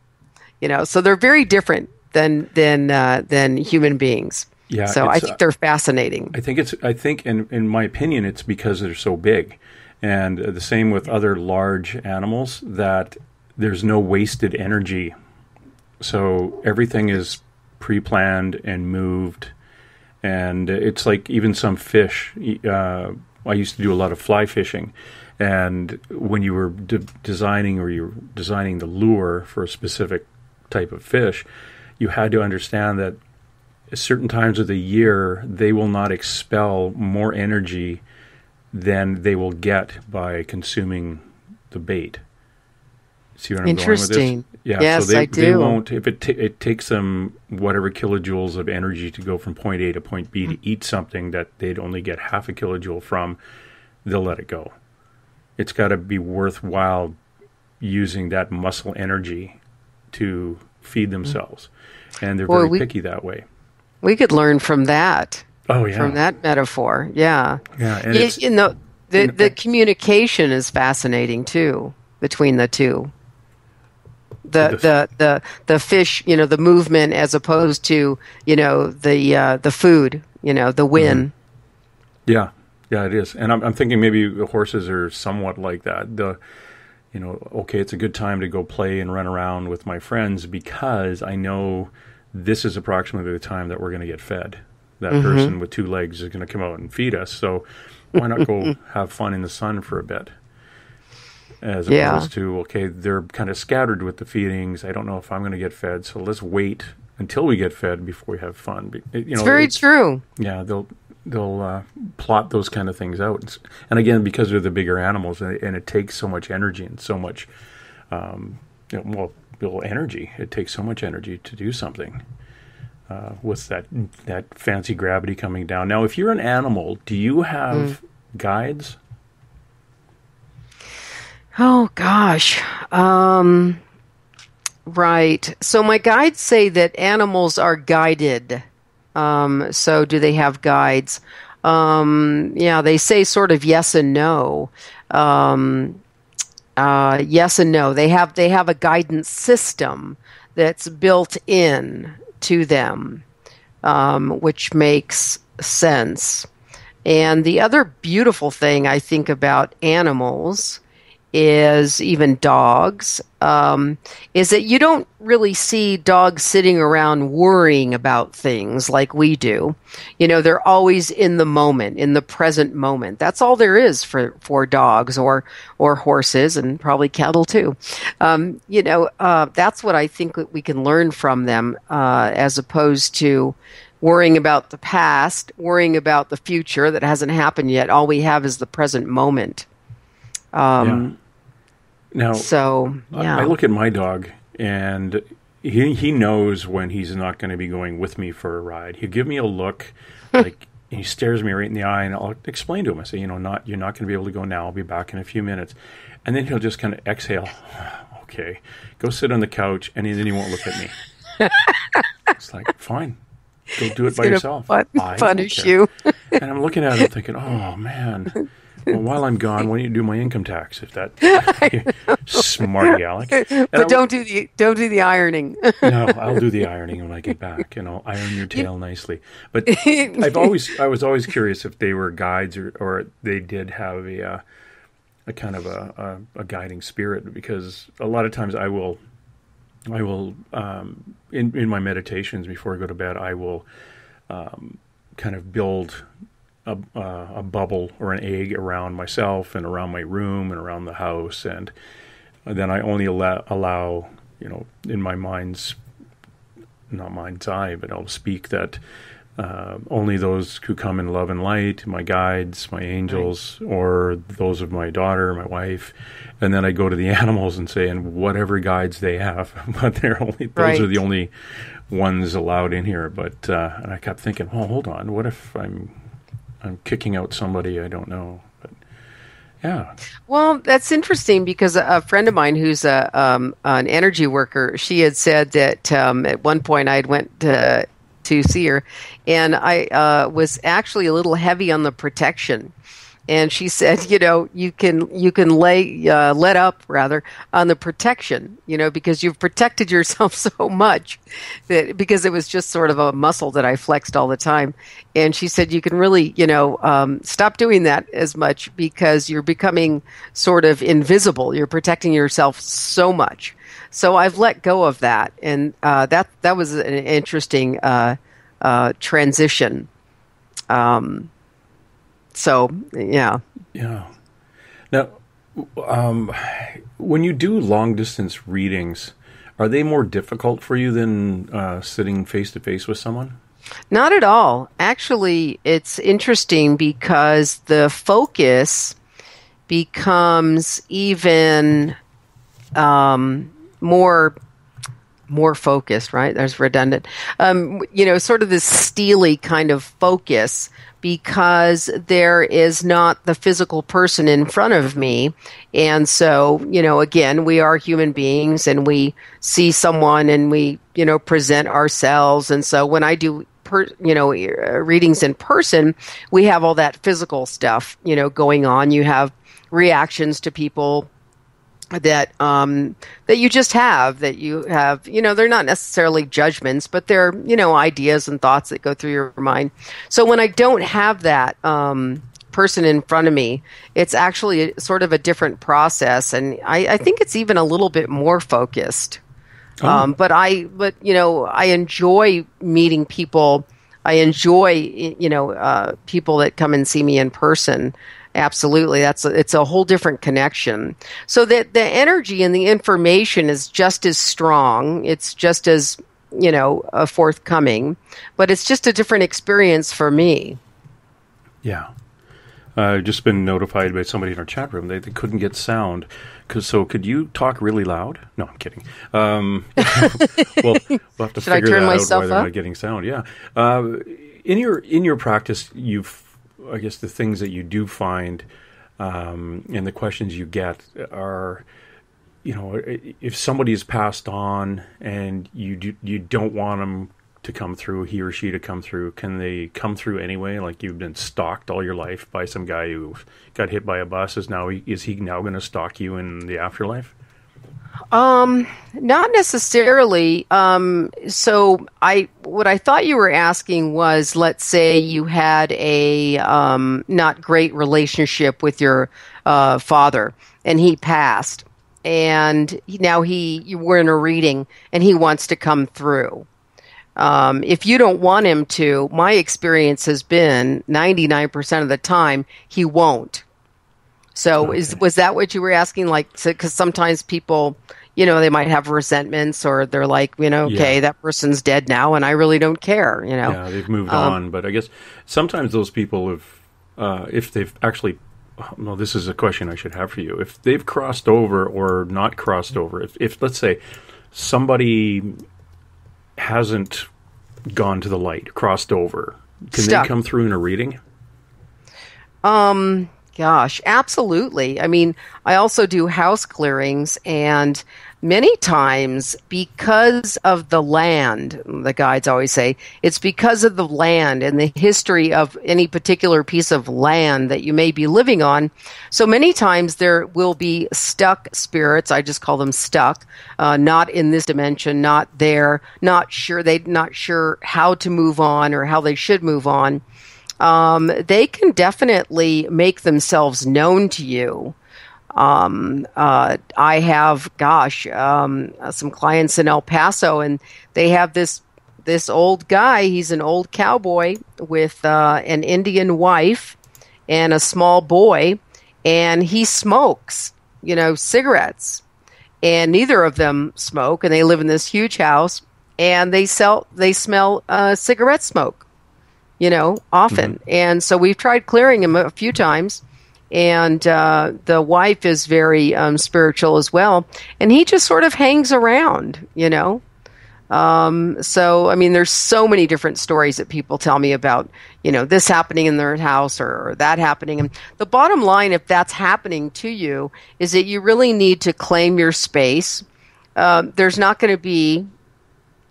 so they're very different than human beings. Yeah. So I think they're fascinating. I think in my opinion, it's because they're so big, and the same with other large animals, that there's no wasted energy. So everything is pre-planned and moved. And it's like even some fish. I used to do a lot of fly fishing, and when you were designing the lure for a specific type of fish, you had to understand that at certain times of the year they will not expel more energy than they will get by consuming the bait. See what I'm going with this? Yeah, yes, so I do. They won't, if it takes them whatever kilojoules of energy to go from point A to point B to eat something that they'd only get half a kilojoule from, they'll let it go. It's got to be worthwhile using that muscle energy to feed themselves. And they're very picky that way. We could learn from that. Oh, yeah. From that metaphor, yeah. Yeah, and the communication is fascinating, too, between the two. The fish, the movement as opposed to, the food, the win. Yeah, it is. And I'm thinking maybe the horses are somewhat like that. Okay, it's a good time to go play and run around with my friends because I know this is approximately the time that we're going to get fed. That person with two legs is going to come out and feed us. So why not go have fun in the sun for a bit? As opposed to, okay, they're kind of scattered with the feedings. I don't know if I'm going to get fed, so let's wait until we get fed before we have fun. It's very true. Yeah, they'll plot those kind of things out. And again, because they're the bigger animals, and it takes so much energy and so much, energy. It takes so much energy to do something with that fancy gravity coming down. Now, if you're an animal, do you have guides? Oh, gosh. Right. So my guides say that animals are guided. So do they have guides? They say sort of yes and no. Yes and no. They have a guidance system that's built in to them, which makes sense. And the other beautiful thing I think about animals is even dogs, is that you don't really see dogs sitting around worrying about things like we do. They're always in the moment, in the present moment. That's all there is for dogs or horses and probably cattle too. That's what I think we can learn from them, as opposed to worrying about the past, worrying about the future that hasn't happened yet. All we have is the present moment. Now, I look at my dog, and he knows when he's not going to be going with me for a ride. He'll give me a look, and he stares me right in the eye, and I'll explain to him. I say, you're not going to be able to go now. I'll be back in a few minutes. And then he'll just kind of exhale. Okay, go sit on the couch, and then he won't look at me. It's like, fine. Go do it by yourself. Punish you. And I'm looking at him thinking, oh, man. well, while I'm gone, why don't you do my income tax? If that smarty aleck. But don't do the ironing. No, I'll do the ironing when I get back, and I'll iron your tail nicely. But I was always curious if they were guides or they did have a kind of a guiding spirit, because a lot of times I will in my meditations before I go to bed, I will kind of build a bubble or an egg around myself and around my room and around the house, and then I only allow in my not mind's eye, but I'll speak that only those who come in love and light, my guides, my angels, or those of my daughter, my wife, and then I go to the animals and say, and whatever guides they have, but those are the only ones allowed in here. But and I kept thinking, oh, hold on, what if I'm kicking out somebody I don't know? But yeah. Well, that's interesting, because a friend of mine who's an energy worker, she had said that at one point I went to see her, and I was actually a little heavy on the protection. And she said, you can let up rather on the protection, because you've protected yourself so much that, because it was just sort of a muscle that I flexed all the time. And she said, you can really, stop doing that as much, because you're becoming sort of invisible. You're protecting yourself so much. So I've let go of that. And that was an interesting transition. So, yeah. Yeah. Now, when you do long-distance readings, are they more difficult for you than sitting face-to-face with someone? Not at all. Actually, it's interesting, because the focus becomes even more focused, right? There's redundant. Sort of this steely kind of focus, because there is not the physical person in front of me. And so, again, we are human beings, and we see someone and we, present ourselves. And so when I do, readings in person, we have all that physical stuff, going on. You have reactions to people that you just have, they're not necessarily judgments, but they're, ideas and thoughts that go through your mind. So when I don't have that person in front of me, it's actually sort of a different process, and I think it's even a little bit more focused. But I enjoy meeting people. I enjoy, people that come and see me in person. Absolutely. It's a whole different connection. So that the energy and the information is just as strong. It's just as, forthcoming, but it's just a different experience for me. Yeah. I've just been notified by somebody in our chat room. They couldn't get sound. So could you talk really loud? No, I'm kidding. We'll have to figure that out why they're not getting sound. Yeah. In your practice, I guess the things that you do find and the questions you get are, if somebody is passed on and you don't want them to come through, he or she to come through, can they come through anyway? Like, you've been stalked all your life by some guy who got hit by a bus. Is he now going to stalk you in the afterlife? Not necessarily. So what I thought you were asking was, let's say you had a not great relationship with your father, and he passed, and now you were in a reading, and he wants to come through. If you don't want him to, my experience has been 99% of the time he won't. So okay. Was that what you were asking? Like, because sometimes people, they might have resentments, or they're like, okay, that person's dead now, and I really don't care. Yeah, they've moved on. But I guess sometimes those people have, if they've actually, well, this is a question I should have for you. If they've crossed over or not crossed over, if let's say somebody hasn't gone to the light, crossed over, can they come through in a reading? Gosh, absolutely. I mean, I also do house clearings, and many times, because of the land, the guides always say, it's because of the land and the history of any particular piece of land that you may be living on. So many times there will be stuck spirits. I just call them stuck, not in this dimension, not there, not sure how to move on or how they should move on. They can definitely make themselves known to you. I have, some clients in El Paso, and they have this old guy. He's an old cowboy with an Indian wife and a small boy, and he smokes, cigarettes. And neither of them smoke, and they live in this huge house, and they smell cigarette smoke, often. Mm-hmm. And so we've tried clearing him a few times. And the wife is very spiritual as well. And he just sort of hangs around, So, I mean, there's so many different stories that people tell me about, this happening in their house or that happening. And the bottom line, if that's happening to you, is that you really need to claim your space. There's not going to be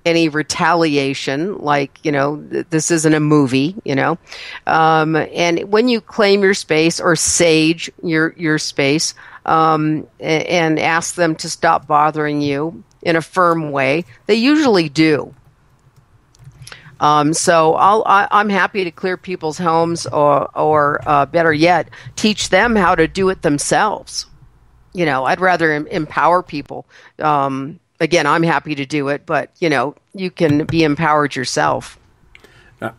any retaliation, like, this isn't a movie, and when you claim your space or sage your space, and ask them to stop bothering you in a firm way, they usually do. So I'm happy to clear people's homes or better yet, teach them how to do it themselves. I'd rather empower people. Again, I'm happy to do it, but, you can be empowered yourself.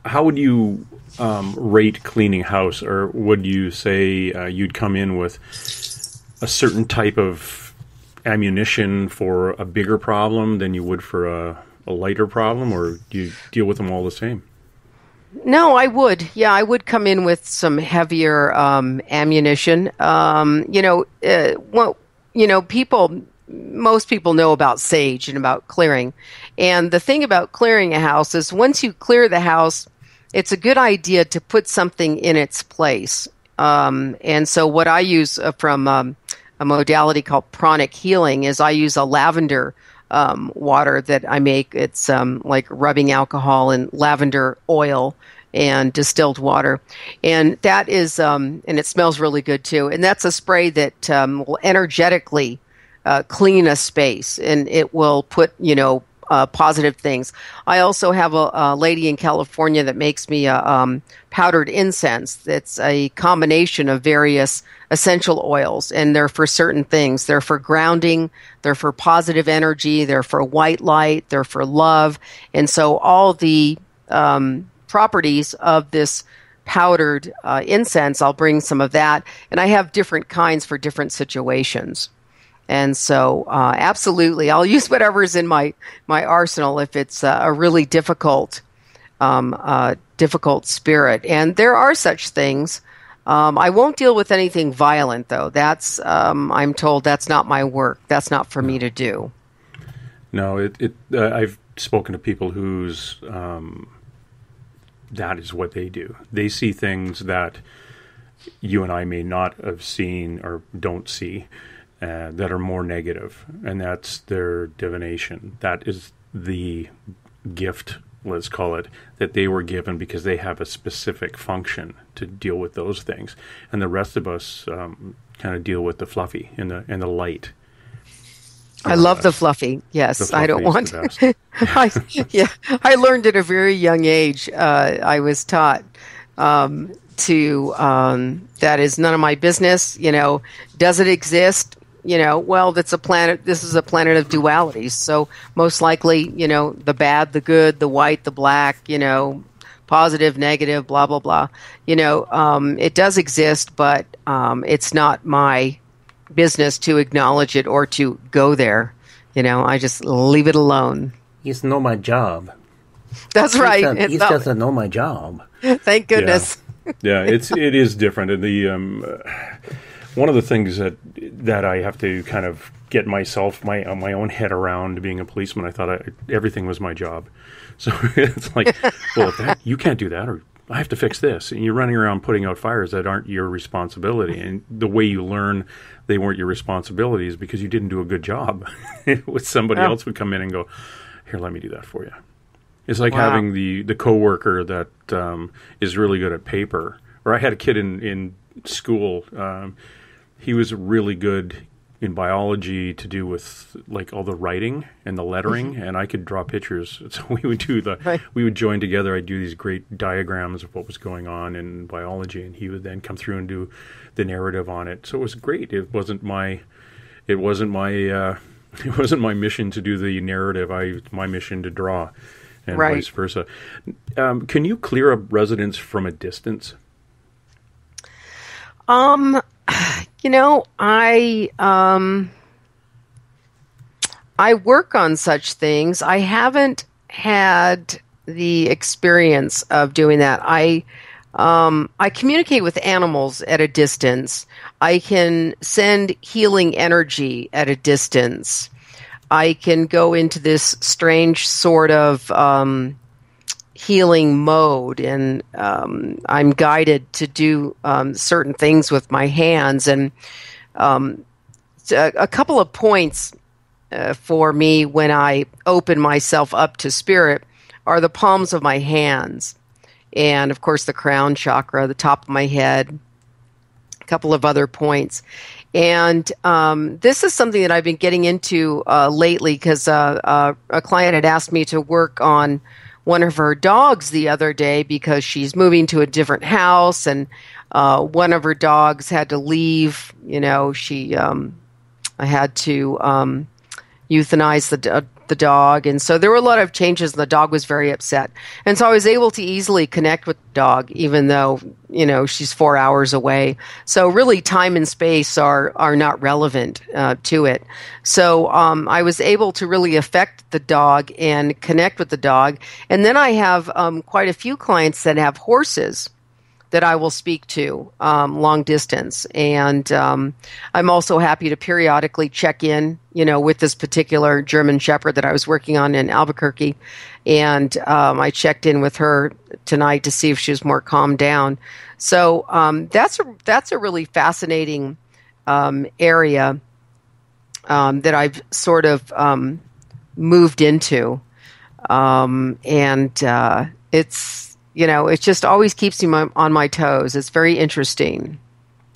How would you rate cleaning house? Or would you say you'd come in with a certain type of ammunition for a bigger problem than you would for a lighter problem? Or do you deal with them all the same? No, I would. Yeah, I would come in with some heavier ammunition. Most people know about sage and about clearing. And the thing about clearing a house is once you clear the house, it's a good idea to put something in its place. And so what I use from a modality called pranic healing is I use a lavender water that I make. It's like rubbing alcohol and lavender oil and distilled water. And that is, and it smells really good too. And that's a spray that will energetically clean a space, and it will put, positive things. I also have a lady in California that makes me a powdered incense that's a combination of various essential oils, and they're for certain things. They're for grounding, they're for positive energy, they're for white light, they're for love. And so all the properties of this powdered incense, I'll bring some of that, and I have different kinds for different situations. And so, absolutely, I'll use whatever's in my arsenal if it's a really difficult spirit. And there are such things. I won't deal with anything violent, though. That's I'm told that's not my work. That's not for me to do. No, I've spoken to people whose that is what they do. They see things that you and I may not have seen or don't see. That are more negative, and that's their divination. That is the gift, let's call it, that they were given because they have a specific function to deal with those things, and the rest of us kind of deal with the fluffy and the light. I love the fluffy. Yes, I don't want. I learned at a very young age. I was taught to that is none of my business. Does it exist? Well, that's a planet. This is a planet of dualities. So most likely, the bad, the good, the white, the black, positive, negative, blah, blah, blah. It does exist, but it's not my business to acknowledge it or to go there. I just leave it alone. It's not my job. That's right. It's just not my job. Thank goodness. Yeah, it is different. And the one of the things that I have to kind of get my own head around being a policeman, I thought everything was my job. So it's like, well, you can't do that, or I have to fix this. And you're running around putting out fires that aren't your responsibility. And the way you learn they weren't your responsibility is because you didn't do a good job. With somebody else would come in and go, here, let me do that for you. It's like having the coworker that is really good at paper. Or I had a kid in school. He was really good in biology to do with like all the writing and the lettering, and I could draw pictures. So we would do we would join together. I'd do these great diagrams of what was going on in biology, and he would then come through and do the narrative on it. So it was great. It wasn't my mission to do the narrative. My mission to draw, and vice versa. Can you clear a residence from a distance? I work on such things. I haven't had the experience of doing that. I communicate with animals at a distance. I can send healing energy at a distance. I can go into this strange sort of healing mode, and I'm guided to do certain things with my hands. And a couple of points for me when I open myself up to spirit are the palms of my hands, and of course the crown chakra, the top of my head, a couple of other points. And this is something that I've been getting into lately because a client had asked me to work on one of her dogs the other day because she's moving to a different house, and one of her dogs had to leave. I had to euthanize the dog, and so there were a lot of changes, and the dog was very upset. And so I was able to easily connect with the dog, even though she's 4 hours away. So really, time and space are not relevant to it. So I was able to really affect the dog and connect with the dog. And then I have quite a few clients that have horses that I will speak to long distance. And I'm also happy to periodically check in, with this particular German Shepherd that I was working on in Albuquerque. And I checked in with her tonight to see if she was more calmed down. So that's a really fascinating area that I've sort of moved into. It's it just always keeps me on my toes. It's very interesting.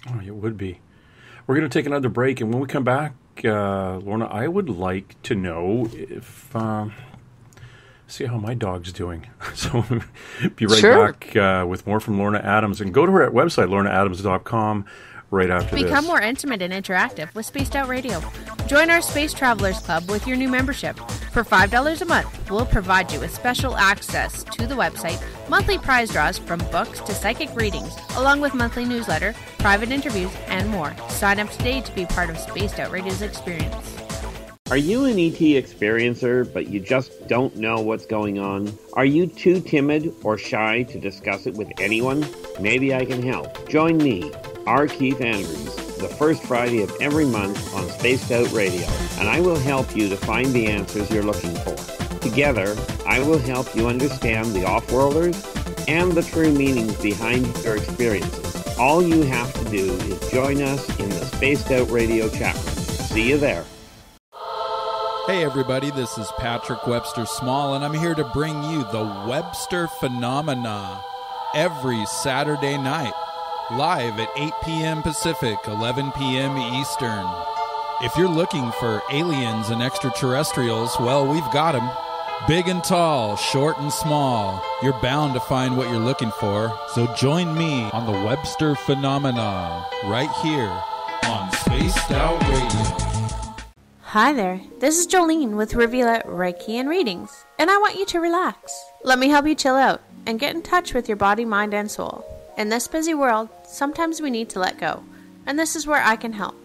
Oh, it would be. We're going to take another break, and when we come back, Lorna, I would like to know if see how my dog's doing. So be right back with more from Lorna Adams, and go to her website, lornaadams.com. Right after Become this. more intimate and interactive with Spaced Out Radio. Join our Space Travelers Club with your new membership. For $5 a month, we'll provide you with special access to the website, monthly prize draws from books to psychic readings, along with monthly newsletter, private interviews, and more. Sign up today to be part of Spaced Out Radio's experience. Are you an ET experiencer, but you just don't know what's going on? Are you too timid or shy to discuss it with anyone? Maybe I can help. Join me, R. Keith Andrews, the first Friday of every month on Spaced Out Radio, and I will help you to find the answers you're looking for. Together, I will help you understand the off-worlders and the true meanings behind your experiences. All you have to do is join us in the Spaced Out Radio chat room. See you there. Hey everybody, this is Patrick Webster Small, and I'm here to bring you the Webster Phenomena every Saturday night, live at 8 p.m. Pacific, 11 p.m. Eastern. If you're looking for aliens and extraterrestrials, well, we've got them. Big and tall, short and small, you're bound to find what you're looking for. So join me on the Webster Phenomena right here on Spaced Out Radio. Hi there, this is Jolene with Rivulet Reiki and Readings, and I want you to relax. Let me help you chill out and get in touch with your body, mind, and soul. In this busy world, sometimes we need to let go, and this is where I can help.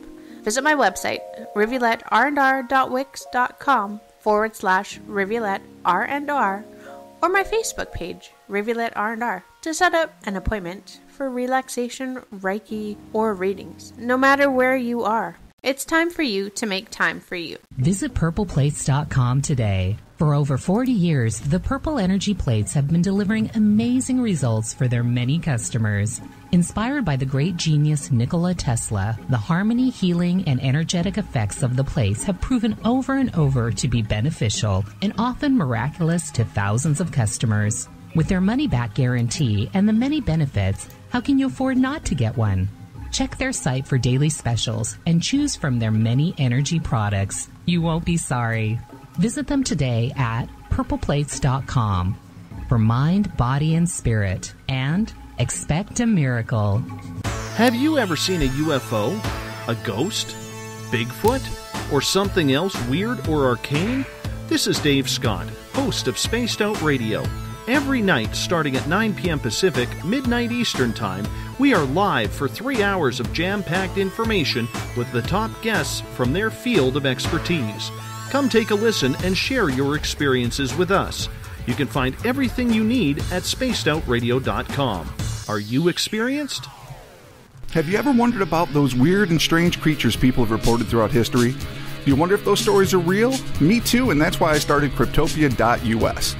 Visit my website, rivuletrndr.wix.com/rivuletrndr, or my Facebook page, Rivulet R&R, to set up an appointment for relaxation, Reiki, or readings, no matter where you are. It's time for you to make time for you. Visit purpleplates.com today. For over 40 years, the Purple Energy Plates have been delivering amazing results for their many customers. Inspired by the great genius Nikola Tesla, the harmony, healing, and energetic effects of the plates have proven over and over to be beneficial and often miraculous to thousands of customers. With their money-back guarantee and the many benefits, how can you afford not to get one? Check their site for daily specials and choose from their many energy products. You won't be sorry. Visit them today at purpleplates.com for mind, body, and spirit, and expect a miracle. Have you ever seen a UFO, a ghost, Bigfoot, or something else weird or arcane? This is Dave Scott, host of Spaced Out Radio. Every night, starting at 9 p.m. Pacific, midnight Eastern Time, we are live for 3 hours of jam-packed information with the top guests from their field of expertise. Come take a listen and share your experiences with us. You can find everything you need at spacedoutradio.com. Are you experienced? Have you ever wondered about those weird and strange creatures people have reported throughout history? Do you wonder if those stories are real? Me too, and that's why I started Cryptopia.us.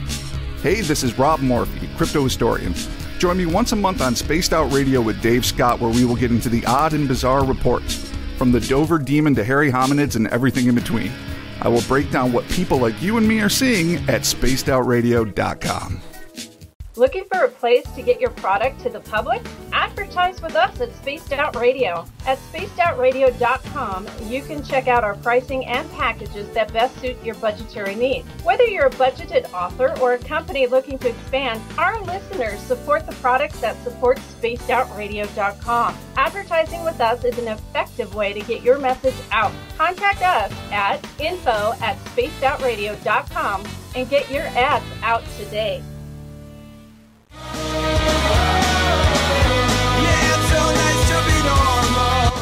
Hey, this is Rob Morphy, crypto historian. Join me once a month on Spaced Out Radio with Dave Scott, where we will get into the odd and bizarre reports, from the Dover demon to hairy hominids and everything in between. I will break down what people like you and me are seeing at spacedoutradio.com. Looking for a place to get your product to the public? Advertise with us at Spaced Out Radio. At spacedoutradio.com, you can check out our pricing and packages that best suit your budgetary needs. Whether you're a budgeted author or a company looking to expand, our listeners support the products that support spacedoutradio.com. Advertising with us is an effective way to get your message out. Contact us at info@spacedoutradio.com and get your ads out today.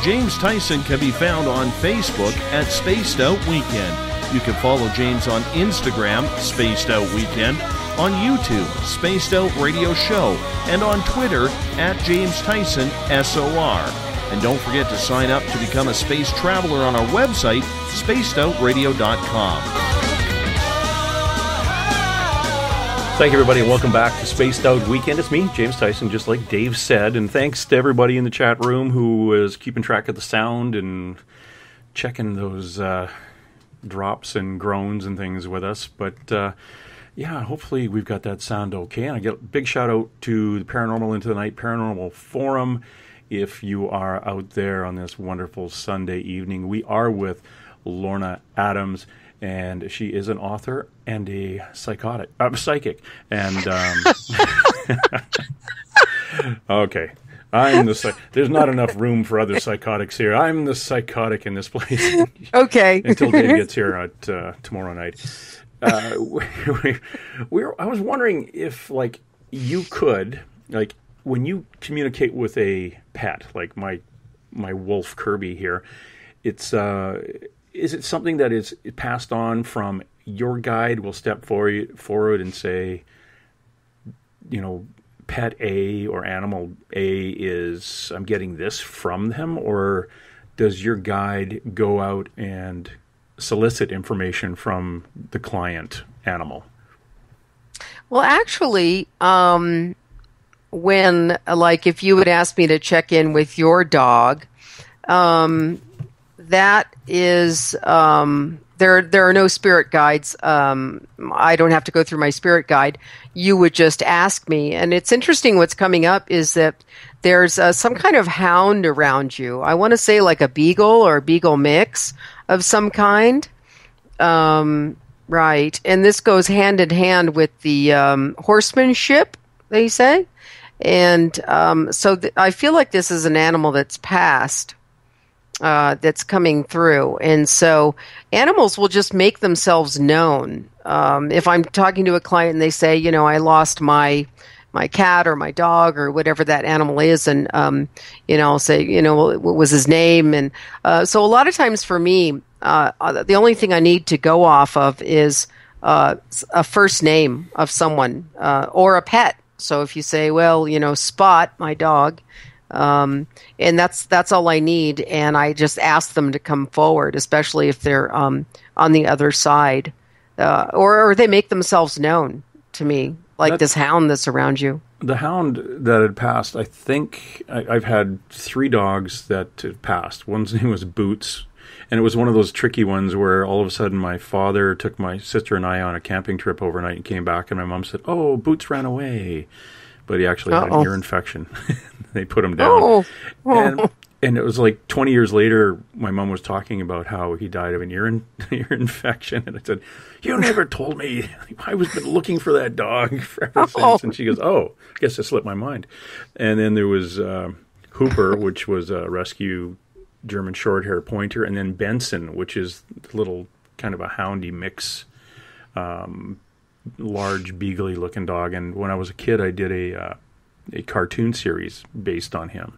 James Tyson can be found on Facebook at Spaced Out Weekend. You can follow James on Instagram, Spaced Out Weekend, on YouTube, Spaced Out Radio Show, and on Twitter at James Tyson SOR. And don't forget to sign up to become a space traveler on our website, spacedoutradio.com. Thank you, everybody, and welcome back to Spaced Out Weekend. It's me, James Tyson, just like Dave said, and thanks to everybody in the chat room who is keeping track of the sound and checking those drops and groans and things with us. But yeah, hopefully we've got that sound okay. And I get a big shout out to the Paranormal Into the Night Paranormal Forum. If you are out there on this wonderful Sunday evening, we are with Lorna Adams. And she is an author and a psychic. And okay, there's not enough room for other psychotics here. I'm the psychotic in this place. Okay. Until Dave gets here at tomorrow night. I was wondering if, like, you could, like, when you communicate with a pet, like my wolf Kirby here, it's is it something that is passed on from your guide will step forward and say, you know, pet A or animal A is, I'm getting this from them? Or does your guide go out and solicit information from the client animal? Well, actually, when, like, if you would ask me to check in with your dog, that is, there are no spirit guides. I don't have to go through my spirit guide. You would just ask me. And it's interesting what's coming up is that there's some kind of hound around you. I want to say like a beagle or a beagle mix of some kind. Right. And this goes hand in hand with the horsemanship, they say. And so I feel like this is an animal that's passed. That's coming through. And so animals will just make themselves known. If I'm talking to a client and they say, you know, I lost my cat or my dog or whatever that animal is, and, you know, I'll say, you know, what was his name? And so a lot of times for me, the only thing I need to go off of is a first name of someone or a pet. So if you say, well, you know, Spot, my dog, and that's all I need, and I just ask them to come forward, especially if they're on the other side. or they make themselves known to me, like this hound that's around you. The hound that had passed, I think I've had 3 dogs that had passed. One's name was Boots, and it was one of those tricky ones where all of a sudden my father took my sister and I on a camping trip overnight and came back, and my mom said, "Oh, Boots ran away." But he actually had an ear infection. They put him down. And it was like 20 years later, my mom was talking about how he died of an ear infection. And I said, "You never told me. I was been looking for that dog ever since." And she goes, "Oh, I guess it slipped my mind." And then there was Hooper, which was a rescue German short-hair pointer. And then Benson, which is a little kind of a houndy mix, large, beagly-looking dog. And when I was a kid, I did a cartoon series based on him.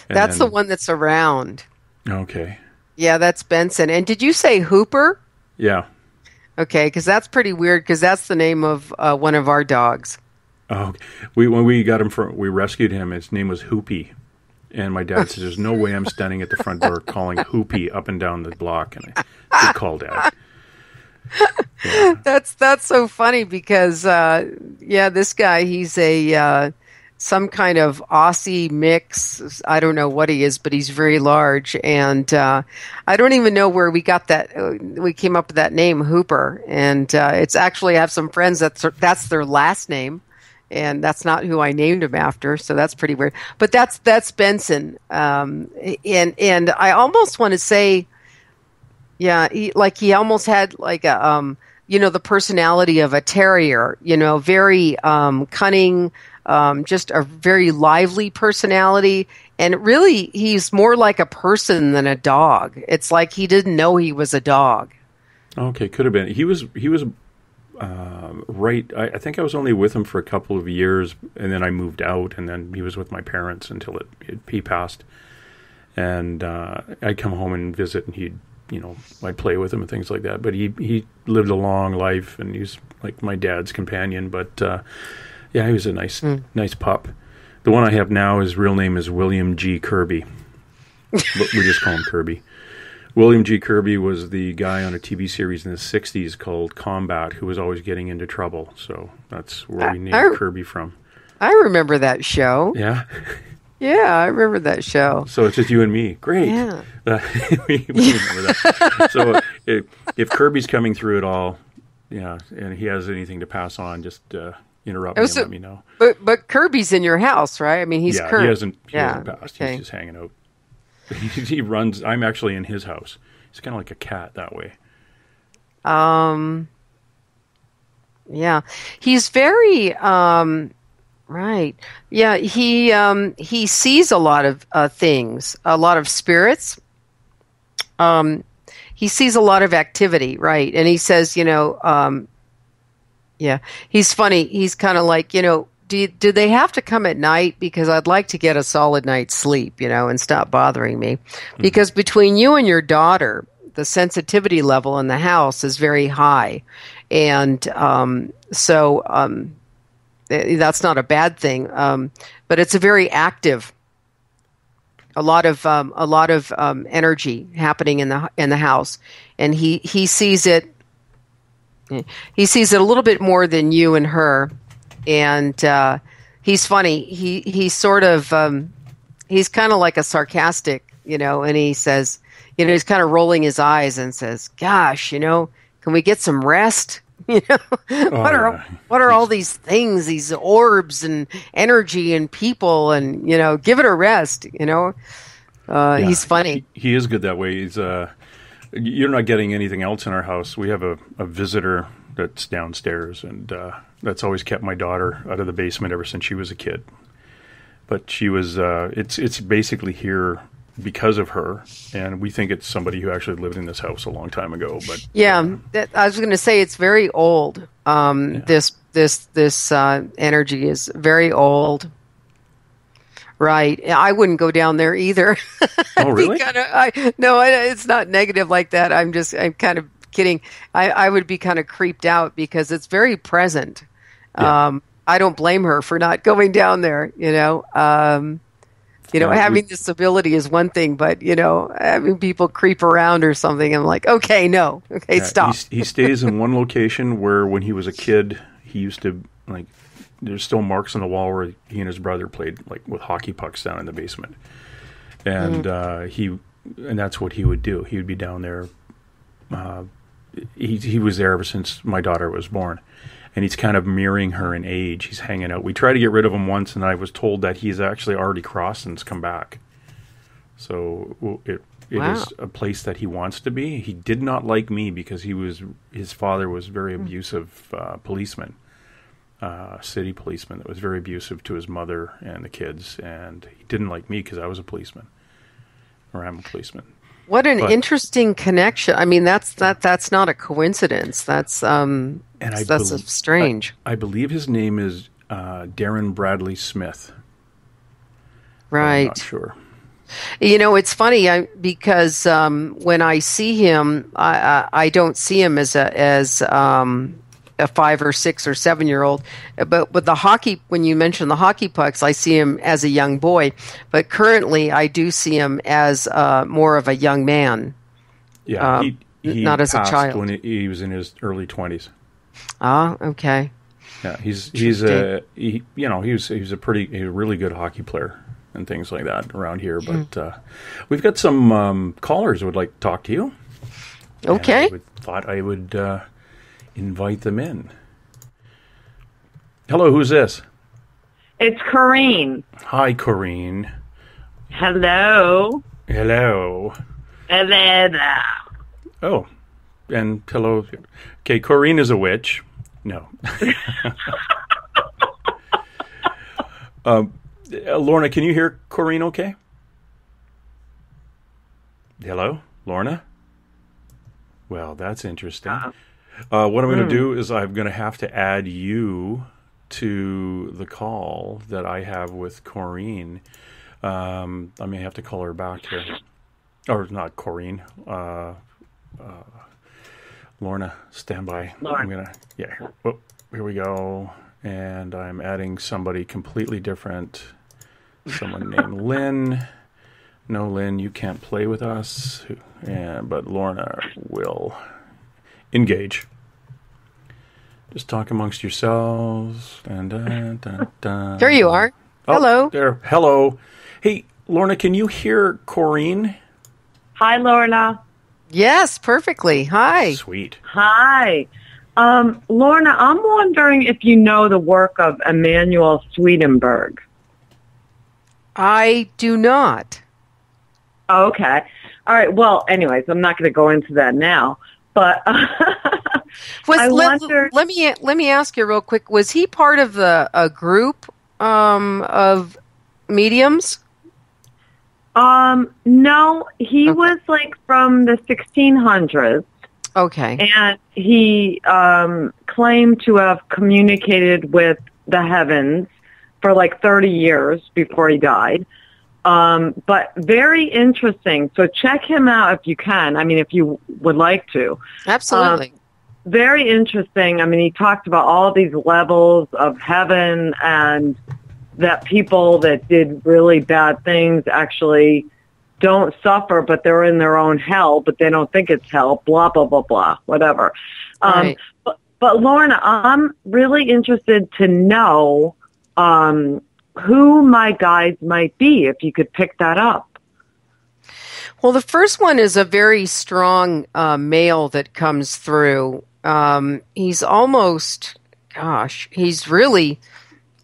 That's the one that's around. Okay. Yeah, that's Benson. And did you say Hooper? Yeah. Okay, because that's pretty weird, because that's the name of one of our dogs. Oh, when we got him we rescued him. His name was Hoopy, and my dad said, "There's no way I'm standing at the front door calling Hoopy up and down the block." And I did call Dad. Yeah. That's so funny because this guy, he's a some kind of Aussie mix. I don't know what he is, but he's very large. And I don't even know where we got that. We came up with that name, Hooper. And it's actually, I have some friends that's their last name. And that's not who I named him after. So that's pretty weird. But that's Benson. And I almost want to say, he almost had like a, the personality of a terrier, very cunning, just a very lively personality. And really, he's more like a person than a dog. It's like he didn't know he was a dog. Okay, could have been. He was right. I think I was only with him for a couple of years, and then I moved out, and then he was with my parents until he passed. And I'd come home and visit, and I'd play with him and things like that. But he lived a long life, and he's like my dad's companion. But he was a nice pup. The one I have now, his real name is William G. Kirby. But we just call him Kirby. William G. Kirby was the guy on a TV series in the 60s called Combat who was always getting into trouble. So that's where we named Kirby from. I remember that show. Yeah? Yeah, I remember that show. So it's just you and me. Great. Yeah. We remember that. So if Kirby's coming through at all, and he has anything to pass on, just interrupt me and let me know. But Kirby's in your house, right? I mean, he's current. He hasn't passed. Okay. He's just hanging out. He runs. I'm actually in his house. He's kind of like a cat that way. Yeah, he's very right. Yeah, he sees a lot of things, a lot of spirits. He sees a lot of activity, right? And he says, he's funny. He's kind of like, do they have to come at night? Because I'd like to get a solid night's sleep, and stop bothering me. Mm-hmm. Because between you and your daughter, the sensitivity level in the house is very high. And so that's not a bad thing. But it's a very active, a lot of energy happening in the house. And he sees it. He sees it a little bit more than you and her. And he's funny. He's sort of he's kind of like a sarcastic, and he says, he's kind of rolling his eyes and says, "Gosh, can we get some rest? What are all these things, these orbs and energy and people, and give it a rest." He's funny. He is good that way. He's you're not getting anything else in our house. We have a visitor that's downstairs, and that's always kept my daughter out of the basement ever since she was a kid. But she was, it's basically here because of her, and we think it's somebody who actually lived in this house a long time ago. But I was going to say it's very old. This energy is very old. Right. I wouldn't go down there either. Oh, really? It's not negative like that. I'm kind of kidding. I would be kind of creeped out because it's very present. Yeah. I don't blame her for not going down there, You know, having this ability is one thing, but, you know, having people creep around or something, I'm like, okay, no. Okay, stop. He stays in one location where when he was a kid, he used to, like, there's still marks on the wall where he and his brother played, like, with hockey pucks down in the basement. And and that's what he would do. He would be down there. He was there ever since my daughter was born. And he's kind of mirroring her in age. He's hanging out. We tried to get rid of him once, and I was told that he's actually already crossed and has come back. So it is a place that he wants to be. He did not like me because his father was very abusive policeman, city policeman that was very abusive to his mother and the kids. And he didn't like me because I was a policeman, or I'm a policeman. What an interesting connection. I mean, that's not a coincidence. That's strange. I believe his name is Darren Bradley Smith. Right. I'm not sure. You know, it's funny because when I see him, I don't see him as a 5 or 6 or 7-year-old. But with the hockey, when you mention the hockey pucks, I see him as a young boy. But currently, I do see him as more of a young man. Yeah, he not as a child. When he was in his early 20s. Ah, okay. Yeah, he's a really good hockey player and things like that around here. But we've got some callers who would like to talk to you. Okay. Thought I would invite them in. Hello, who's this? It's Corrine. Hi, Corrine. Hello. Hello. Hello. Oh, and hello. Okay, Corrine is a witch. No. Lorna, can you hear Corrine okay? Hello, Lorna? Well, that's interesting. What I'm going to do is I'm going to have to add you to the call that I have with Corrine. I may have to call her back here. Or not Corrine. Lorna, stand by. Lorna. Here we go. And I'm adding somebody completely different. Someone named Lynn. No, Lynn, you can't play with us. But Lorna will engage. Just talk amongst yourselves. There you are. Hello. There. Hello. Hey, Lorna, can you hear Corrine? Hi, Lorna. Yes, perfectly. Hi. Sweet. Hi. Lorna, I'm wondering if you know the work of Emanuel Swedenborg. I do not. Okay. All right. Well, anyways, I'm not going to go into that now. But let me ask you real quick. Was he part of a group of mediums? No, he was like from the 1600s. Okay. And he claimed to have communicated with the heavens for like 30 years before he died. But very interesting. So check him out if you can. I mean, if you would like to. Absolutely. Very interesting. I mean, he talked about all these levels of heaven and that people that did really bad things actually don't suffer, but they're in their own hell, but they don't think it's hell, blah, blah, blah, blah, whatever. Right. But Lorna, I'm really interested to know who my guides might be, if you could pick that up. Well, the first one is a very strong male that comes through. He's almost, he's really,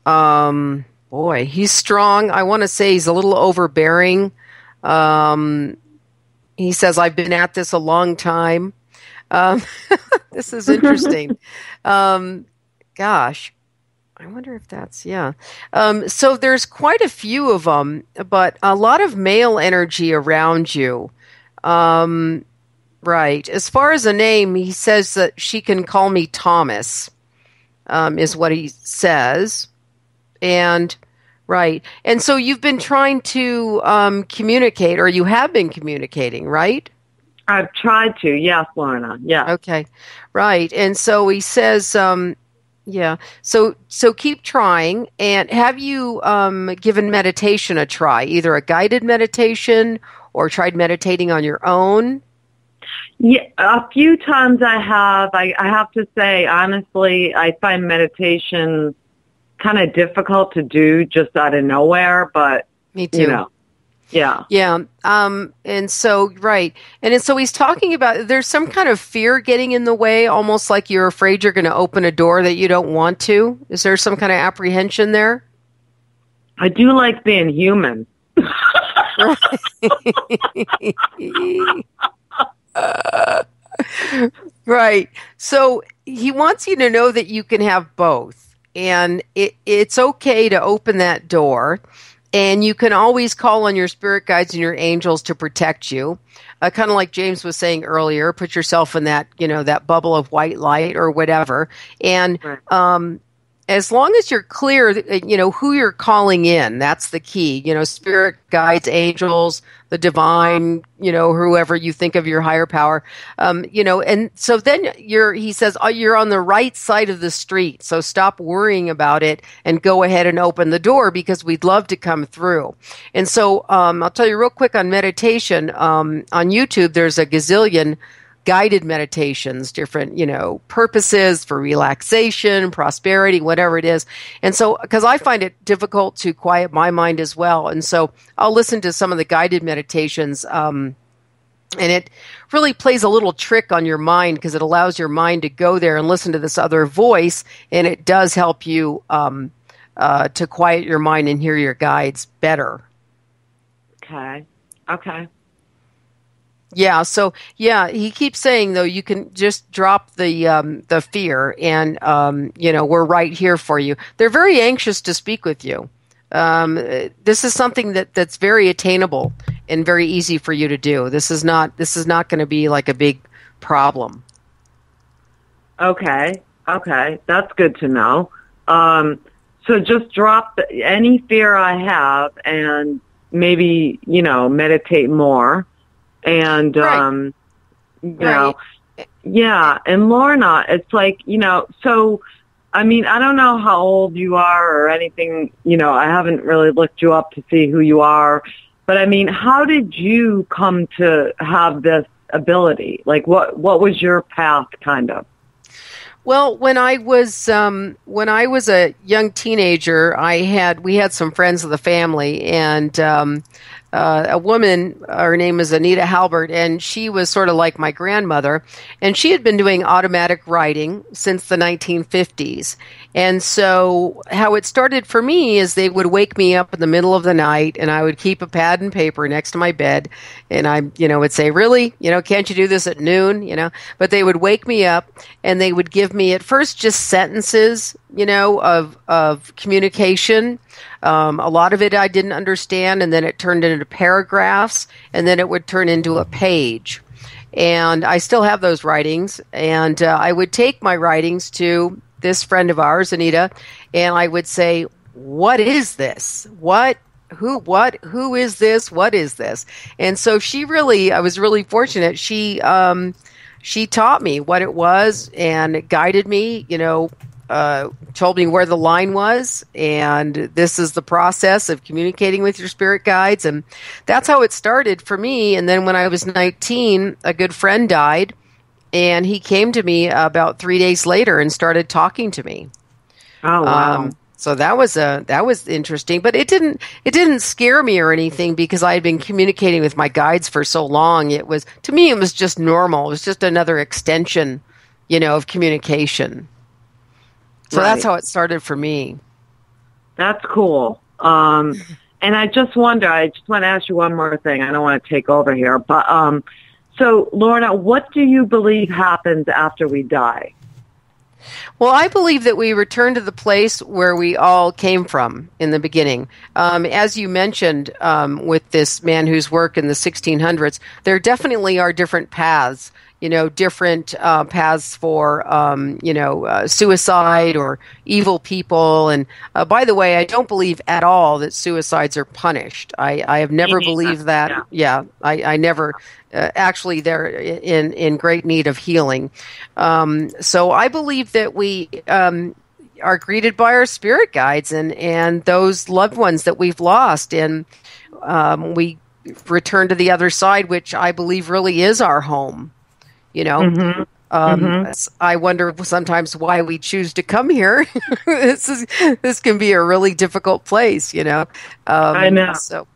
he's strong. I want to say he's a little overbearing. He says, I've been at this a long time. This is interesting. I wonder if that's, so there's quite a few of them, but a lot of male energy around you. Right. As far as a name, he says that she can call me Thomas, is what he says. And, right. And so you've been trying to communicate, or you have been communicating, right? I've tried to, yes, Lorna, yeah. Okay, right. And so he says, Yeah. So keep trying. And have you given meditation a try, either a guided meditation or tried meditating on your own? Yeah, a few times I have. I have to say, honestly, I find meditation kind of difficult to do just out of nowhere, but me too. You know, yeah. Yeah. And so, right. And so he's talking about there's some kind of fear getting in the way, almost like you're afraid you're going to open a door that you don't want to. Is there some kind of apprehension there? I do like being human. Right. So he wants you to know that you can have both. And it's okay to open that door. And you can always call on your spirit guides and your angels to protect you. Kind of like James was saying earlier, put yourself in that, that bubble of white light or whatever. And as long as you're clear, who you're calling in, that's the key. Spirit guides, angels, the divine, whoever you think of your higher power, and so then he says, you're on the right side of the street. So stop worrying about it and go ahead and open the door because we'd love to come through. And so, I'll tell you real quick on meditation, on YouTube, there's a gazillion guided meditations, different, purposes for relaxation, prosperity, whatever it is. And so, because I find it difficult to quiet my mind as well. And so I'll listen to some of the guided meditations, and it really plays a little trick on your mind because it allows your mind to go there and listen to this other voice. And it does help you, to quiet your mind and hear your guides better. Okay. Yeah. So he keeps saying though you can just drop the fear, and we're right here for you. They're very anxious to speak with you. This is something that's very attainable and very easy for you to do. This is not going to be like a big problem. Okay, that's good to know. So just drop any fear I have, and maybe meditate more. And, yeah. And Lorna, it's like, so, I mean, I don't know how old you are or anything, I haven't really looked you up to see who you are, but I mean, how did you come to have this ability? Like, what was your path kind of? Well, when I was a young teenager, we had some friends of the family, and a woman, her name is Anita Halbert, and she was sort of like my grandmother, and she had been doing automatic writing since the 1950s. And so how it started for me is they would wake me up in the middle of the night, and I would keep a pad and paper next to my bed, and I, would say, really, can't you do this at noon, But they would wake me up, and they would give me at first just sentences, of communication. A lot of it I didn't understand, and then it turned into paragraphs, and then it would turn into a page. And I still have those writings, and I would take my writings to this friend of ours, Anita, and I would say, what is this? Who is this? What is this? And so I was really fortunate. She taught me what it was and guided me, told me where the line was, and this is the process of communicating with your spirit guides. And that's how it started for me. And then when I was 19, a good friend died, and he came to me about 3 days later and started talking to me. Oh, wow. So that was interesting, but it didn't scare me or anything because I had been communicating with my guides for so long. To me, it was just normal. It was just another extension, of communication. So that's how it started for me. That's cool. And I just want to ask you one more thing. I don't want to take over here, but so Lorna, what do you believe happens after we die? Well, I believe that we return to the place where we all came from in the beginning. As you mentioned, with this man whose work in the 1600s, there definitely are different paths. Different paths for, suicide or evil people. And by the way, I don't believe at all that suicides are punished. I have never believed that. Yeah, I never. Actually, they're in great need of healing. So I believe that we are greeted by our spirit guides and those loved ones that we've lost. And we return to the other side, which I believe really is our home. I wonder sometimes why we choose to come here. This can be a really difficult place, I know. So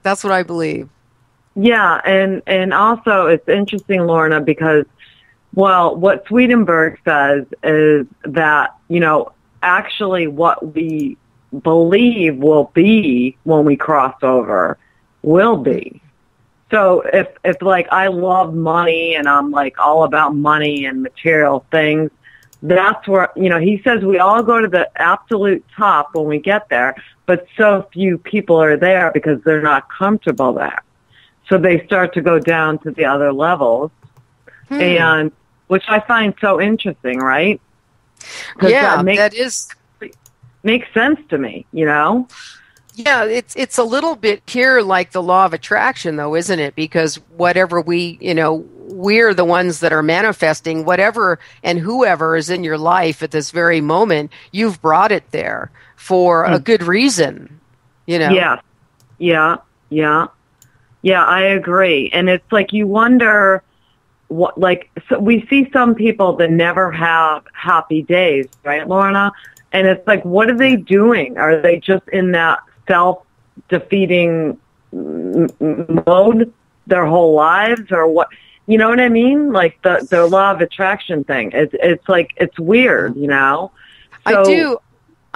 that's what I believe. Yeah, and also it's interesting, Lorna, because what Swedenborg says is that actually what we believe will be when we cross over will be. So if like I love money and I'm like all about money and material things, that's where, he says we all go to the absolute top when we get there, but so few people are there because they're not comfortable there. So they start to go down to the other levels, and which I find so interesting, right? Yeah, that makes sense to me, Yeah, it's a little bit here like the law of attraction, though, isn't it? Because whatever we're the ones that are manifesting whatever and whoever is in your life at this very moment. You've brought it there for a good reason, Yeah. I agree. And it's like you wonder so we see some people that never have happy days, right, Lorna? And it's like, what are they doing? Are they just in that self-defeating mode their whole lives, or what? You know what I mean? Like the law of attraction thing. It's like, it's weird, So, I do.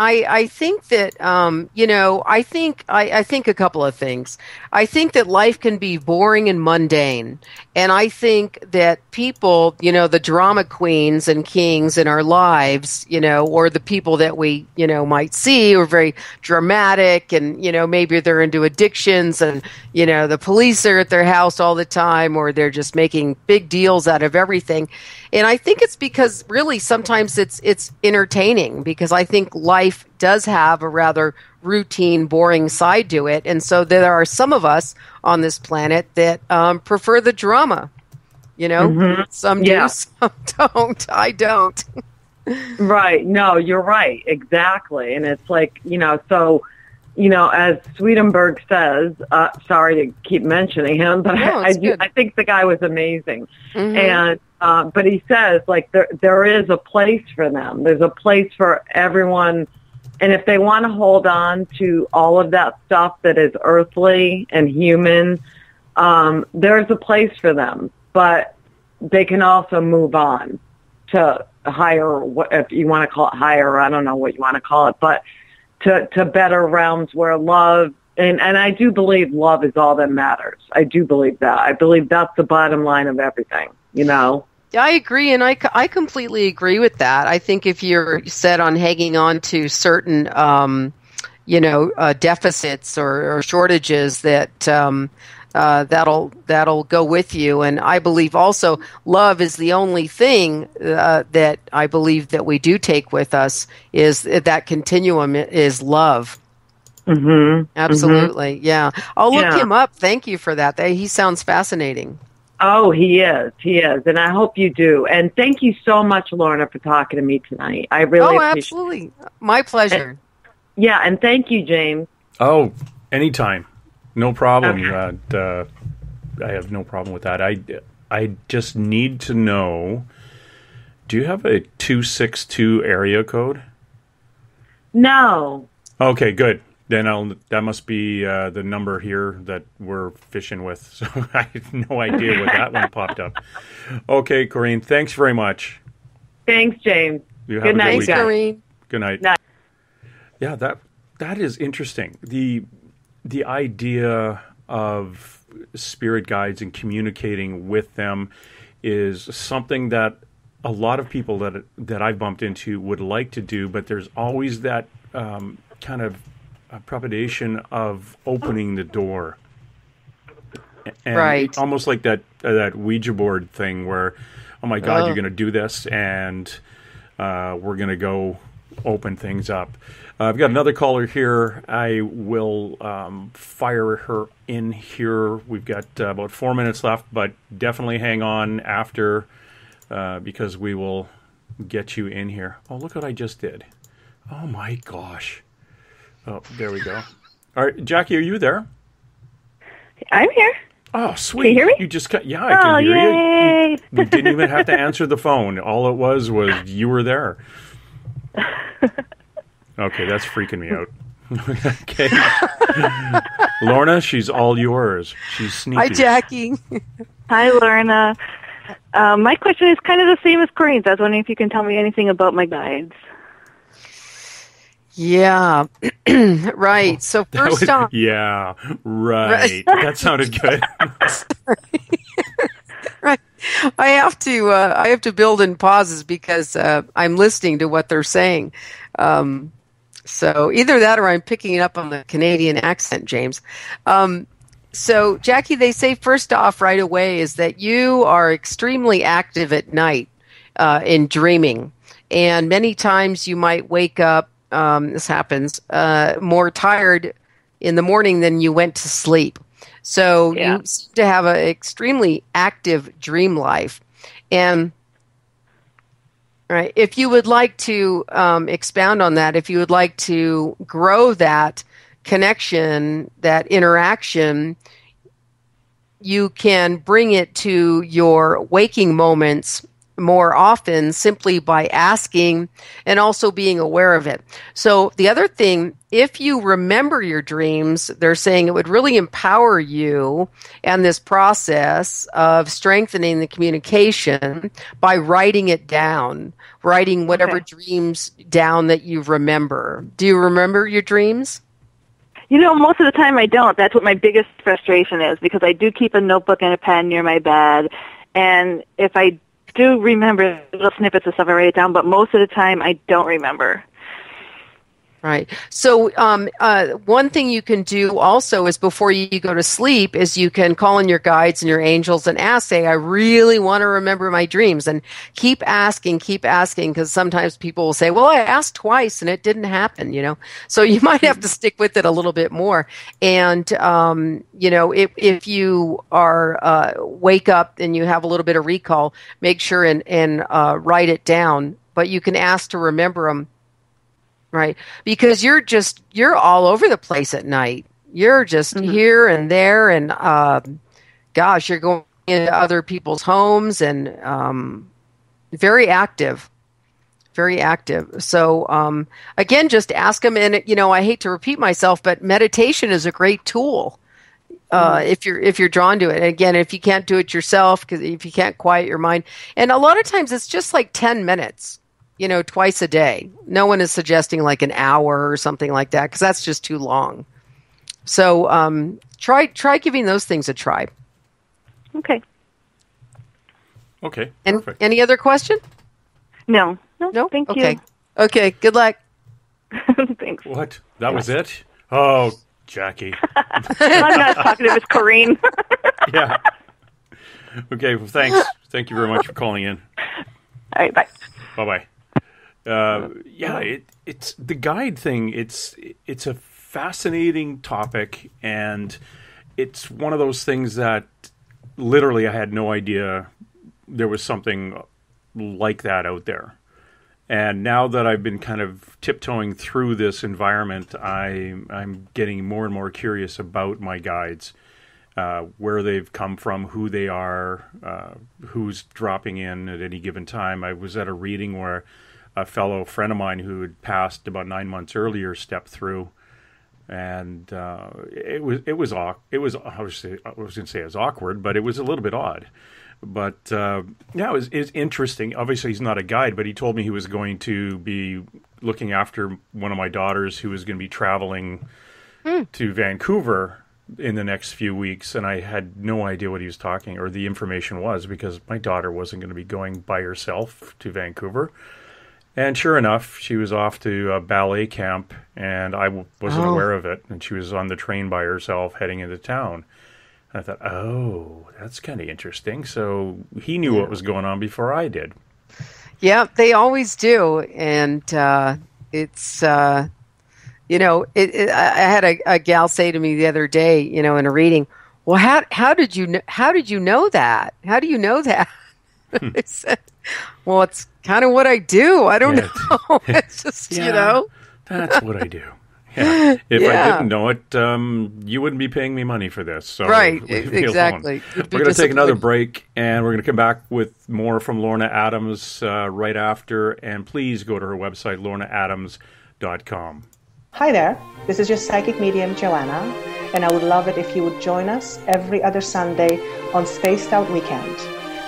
I think that, I think a couple of things. I think that life can be boring and mundane. And I think that people, the drama queens and kings in our lives, or the people that we, might see are very dramatic and, maybe they're into addictions and, the police are at their house all the time, or they're just making big deals out of everything. And I think it's because really sometimes it's entertaining, because I think life does have a rather routine, boring side to it. And so there are some of us on this planet that prefer the drama. Some do, some don't. I don't. Right. No, you're right. Exactly. And it's like, so, as Swedenborg says, sorry to keep mentioning him, but I think the guy was amazing. And, but he says, like, there is a place for them. There's a place for everyone. And if they want to hold on to all of that stuff that is earthly and human, there's a place for them. But they can also move on to higher, if you want to call it higher, I don't know what you want to call it, but to better realms where love, and I do believe love is all that matters. I do believe that. I believe that's the bottom line of everything, I agree, and I completely agree with that. I think if you're set on hanging on to certain, deficits or shortages, that'll go with you. And I believe also love is the only thing that I believe that we do take with us, is that continuum is love. Absolutely, yeah. I'll look him up. Thank you for that. He sounds fascinating. Oh, he is, and I hope you do. And thank you so much, Lorna, for talking to me tonight. I really appreciate absolutely. It. My pleasure. And thank you, James. Oh, anytime. No problem. Okay. I have no problem with that. I just need to know, do you have a 262 area code? No. Okay, good. Then that must be the number here that we're fishing with. So I have no idea what that one popped up. Okay, Corinne, thanks very much. Thanks, James. Good night, Corinne. Good night. Yeah, that is interesting. The idea of spirit guides and communicating with them is something that a lot of people that I've bumped into would like to do, but there's always that kind of trepidation of opening the door, and right, almost like that Ouija board thing where, oh my God, you're going to do this, and we're going to go open things up. I've got another caller here. I will fire her in here. We've got about 4 minutes left, but definitely hang on after, because we will get you in here. Oh, look what I just did. Oh, my gosh. Oh, there we go. All right, Jackie, are you there? I'm here. Oh, sweet. Can you hear me? You just cut. Yeah, I can hear yay. you. You didn't even have to answer the phone. All it was you were there. Okay, that's freaking me out. Okay. Lorna, she's all yours. She's sneaky. Hi, Jackie. Hi, Lorna. My question is kind of the same as Corinne's. I was wondering if you can tell me anything about my guides. Yeah, right. So first off, yeah, right. That sounded good. Right. I have to build in pauses because I'm listening to what they're saying. So either that or I'm picking up on the Canadian accent, James. So Jackie, they say first off right away is that you are extremely active at night in dreaming, and many times you might wake up. This happens more tired in the morning than you went to sleep. So you seem to have an extremely active dream life. And right, if you would like to expound on that, if you would like to grow that connection, that interaction, you can bring it to your waking moments more often simply by asking and also being aware of it. So the other thing, if you remember your dreams, they're saying it would really empower you and this process of strengthening the communication by writing it down, writing whatever dreams down that you remember. Do you remember your dreams? Most of the time I don't. That's what my biggest frustration is, because I do keep a notebook and a pen near my bed, and if I do remember little snippets of stuff, I write it down, but most of the time I don't remember. Right. So one thing you can do also is before you go to sleep is you can call in your guides and your angels and ask, say, I really want to remember my dreams, and keep asking, because sometimes people will say, well, I asked twice and it didn't happen, So you might have to stick with it a little bit more. And, if you are wake up and you have a little bit of recall, make sure and write it down, but you can ask to remember them. Right. Because you're all over the place at night. You're just here and there. And, you're going into other people's homes and very active. Very active. So, again, just ask them. And, I hate to repeat myself, but meditation is a great tool. If you're drawn to it. And again, if you can't do it yourself, because if you can't quiet your mind. And a lot of times it's just like 10 minutes. Twice a day. No one is suggesting like an hour or something like that, because that's just too long. So try giving those things a try. Okay. Okay. And perfect. Any other question? No. Thank you. Okay. Good luck. Thanks. What? That was it? Oh, Jackie. I'm not talkative. It's Corrine. Yeah. Okay. Well, thanks. Thank you very much for calling in. All right. Bye. Bye-bye. It's the guide thing. It's a fascinating topic, and it's one of those things that literally I had no idea there was something like that out there. And now that I've been kind of tiptoeing through this environment, I'm getting more and more curious about my guides, where they've come from, who they are, who's dropping in at any given time. I was at a reading where a fellow friend of mine who had passed about 9 months earlier stepped through, and it was obviously, I was going to say it was awkward, but it was a little bit odd. But it was interesting. Obviously, he's not a guide, but he told me he was going to be looking after one of my daughters who was going to be traveling to Vancouver in the next few weeks, and I had no idea what he was talking or the information was, because my daughter wasn't going to be going by herself to Vancouver. And sure enough, she was off to a ballet camp, and I wasn't aware of it. And she was on the train by herself heading into town. And I thought, that's kind of interesting. So he knew what was going on before I did. Yeah, they always do. And it's, I had a gal say to me the other day, in a reading, well, how did you know that? How do you know that? I said, well, it's kind of what I do. I don't know. It's just, That's what I do. Yeah. If I didn't know it, you wouldn't be paying me money for this. So right, exactly. We're going to take another break, and we're going to come back with more from Lorna Adams right after. And please go to her website, lornaadams.com. Hi there, this is your psychic medium, Joanna, and I would love it if you would join us every other Sunday on Spaced Out Weekend.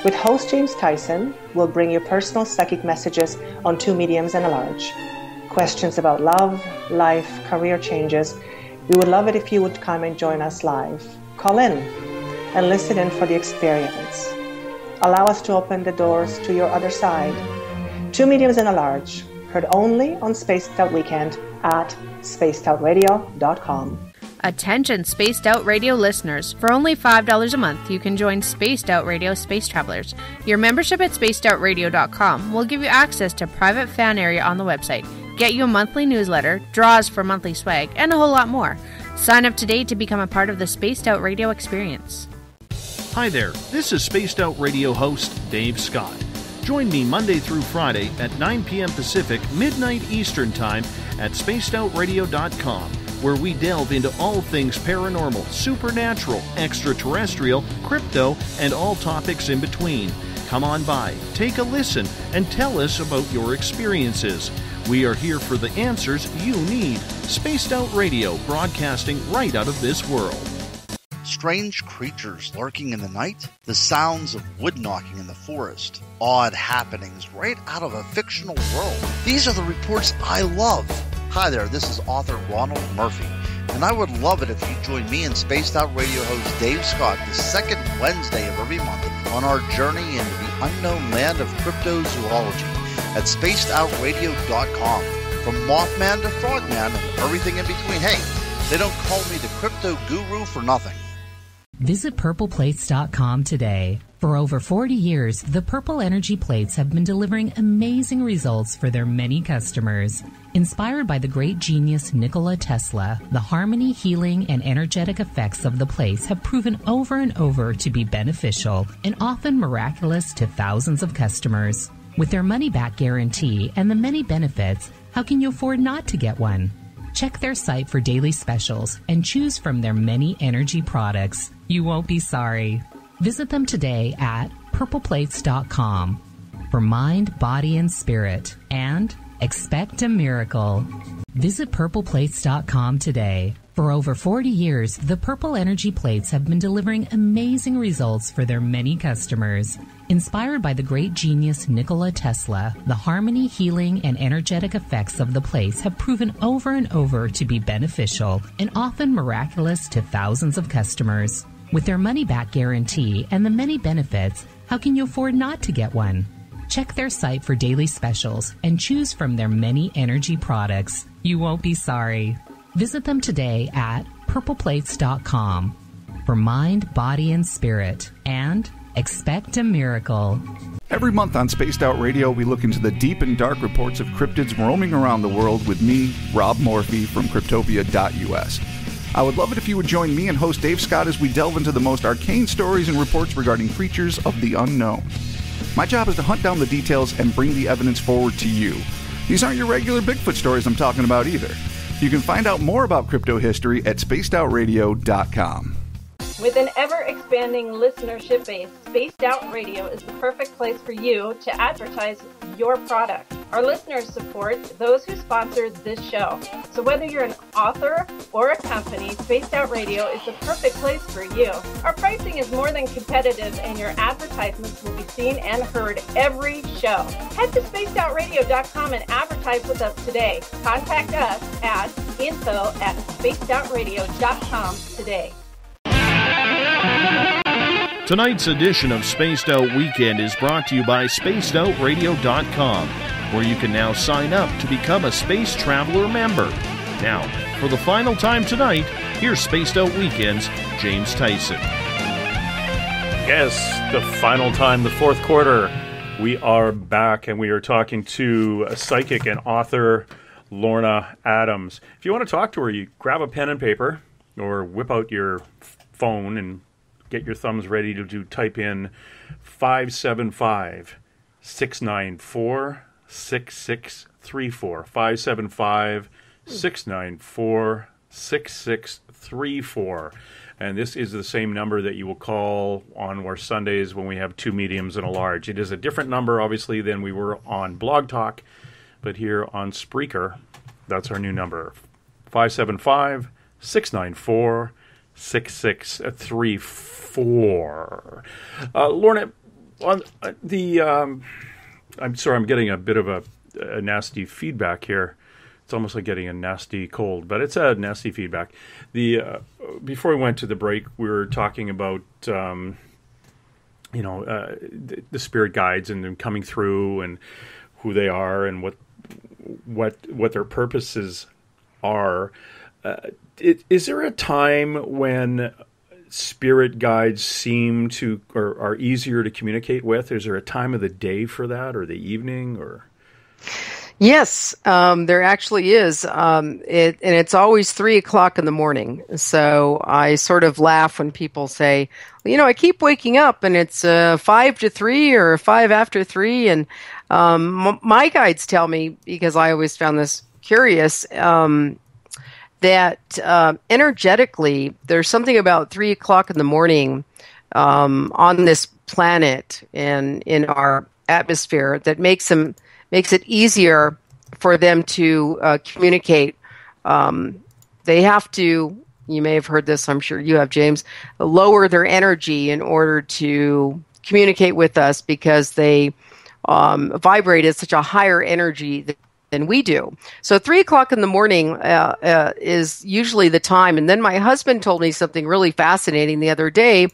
With host James Tyson, we'll bring you personal psychic messages on 2 mediums and a large. Questions about love, life, career changes. We would love it if you would come and join us live. Call in and listen in for the experience. Allow us to open the doors to your other side. 2 mediums and a large, heard only on Spaced Out Weekend at spacedoutradio.com. Attention Spaced Out Radio listeners. For only $5 a month, you can join Spaced Out Radio Space Travelers. Your membership at spacedoutradio.com will give you access to private fan area on the website, get you a monthly newsletter, draws for monthly swag, and a whole lot more. Sign up today to become a part of the Spaced Out Radio experience. Hi there, this is Spaced Out Radio host Dave Scott. Join me Monday through Friday at 9 p.m. Pacific, midnight Eastern Time at spacedoutradio.com, where we delve into all things paranormal, supernatural, extraterrestrial, crypto, and all topics in between. Come on by, take a listen, and tell us about your experiences. We are here for the answers you need. Spaced Out Radio, broadcasting right out of this world. Strange creatures lurking in the night, the sounds of wood knocking in the forest, odd happenings right out of a fictional world. These are the reports I love. Hi there, this is author Ronald Murphy, and I would love it if you join me and Spaced Out Radio host Dave Scott the second Wednesday of every month on our journey into the unknown land of cryptozoology at spacedoutradio.com. From Mothman to Frogman and everything in between. Hey, they don't call me the crypto guru for nothing. Visit purpleplates.com today. For over 40 years, the Purple Energy Plates have been delivering amazing results for their many customers. Inspired by the great genius Nikola Tesla, the harmony, healing, and energetic effects of the plates have proven over and over to be beneficial and often miraculous to thousands of customers. With their money-back guarantee and the many benefits, how can you afford not to get one? Check their site for daily specials and choose from their many energy products. You won't be sorry. Visit them today at purpleplates.com for mind, body, and spirit, and expect a miracle. Visit purpleplates.com today. For over 40 years, the Purple Energy Plates have been delivering amazing results for their many customers. Inspired by the great genius Nikola Tesla, the harmony, healing, and energetic effects of the plates have proven over and over to be beneficial and often miraculous to thousands of customers. With their money-back guarantee and the many benefits, how can you afford not to get one? Check their site for daily specials and choose from their many energy products. You won't be sorry. Visit them today at purpleplates.com for mind, body, and spirit, and expect a miracle. Every month on Spaced Out Radio, we look into the deep and dark reports of cryptids roaming around the world with me, Rob Morphy, from Cryptopia.us. I would love it if you would join me and host Dave Scott as we delve into the most arcane stories and reports regarding creatures of the unknown. My job is to hunt down the details and bring the evidence forward to you. These aren't your regular Bigfoot stories I'm talking about either. You can find out more about crypto history at spacedoutradio.com. With an ever-expanding listenership base, Spaced Out Radio is the perfect place for you to advertise your product. Our listeners support those who sponsor this show. So whether you're an author or a company, Spaced Out Radio is the perfect place for you. Our pricing is more than competitive, and your advertisements will be seen and heard every show. Head to spacedoutradio.com and advertise with us today. Contact us at info@spacedoutradio.com today. Tonight's edition of Spaced Out Weekend is brought to you by spacedoutradio.com, where you can now sign up to become a Space Traveler member. Now, for the final time tonight, here's Spaced Out Weekend's James Tyson. Yes, the final time, the fourth quarter. We are back, and we are talking to a psychic and author, Lorna Adams. If you want to talk to her, you grab a pen and paper or whip out your phone and get your thumbs ready to type in 575-694-6634. 575-694-6634. And this is the same number that you will call on our Sundays when we have two mediums and a large. It is a different number, obviously, than we were on Blog Talk, but here on Spreaker, that's our new number. 575-694-6634. Lorna, on the I'm sorry, I'm getting a bit of a nasty feedback here. It's almost like getting a nasty cold, but it's a nasty feedback. Before we went to the break, we were talking about the spirit guides and them coming through and who they are and what their purposes are. Is there a time when spirit guides seem to or are easier to communicate with? Is there a time of the day for that, or the evening, or? Yes, there actually is. And it's always 3:00 in the morning. So I sort of laugh when people say, I keep waking up and it's 5 to 3 or 5 after 3. And my guides tell me, because I always found this curious, that energetically there's something about 3:00 in the morning on this planet and in our atmosphere that makes it easier for them to communicate. They have to, you may have heard this, I'm sure you have, James, lower their energy in order to communicate with us because they vibrate at such a higher energy than we do. So 3:00 in the morning is usually the time. And then my husband told me something really fascinating the other day,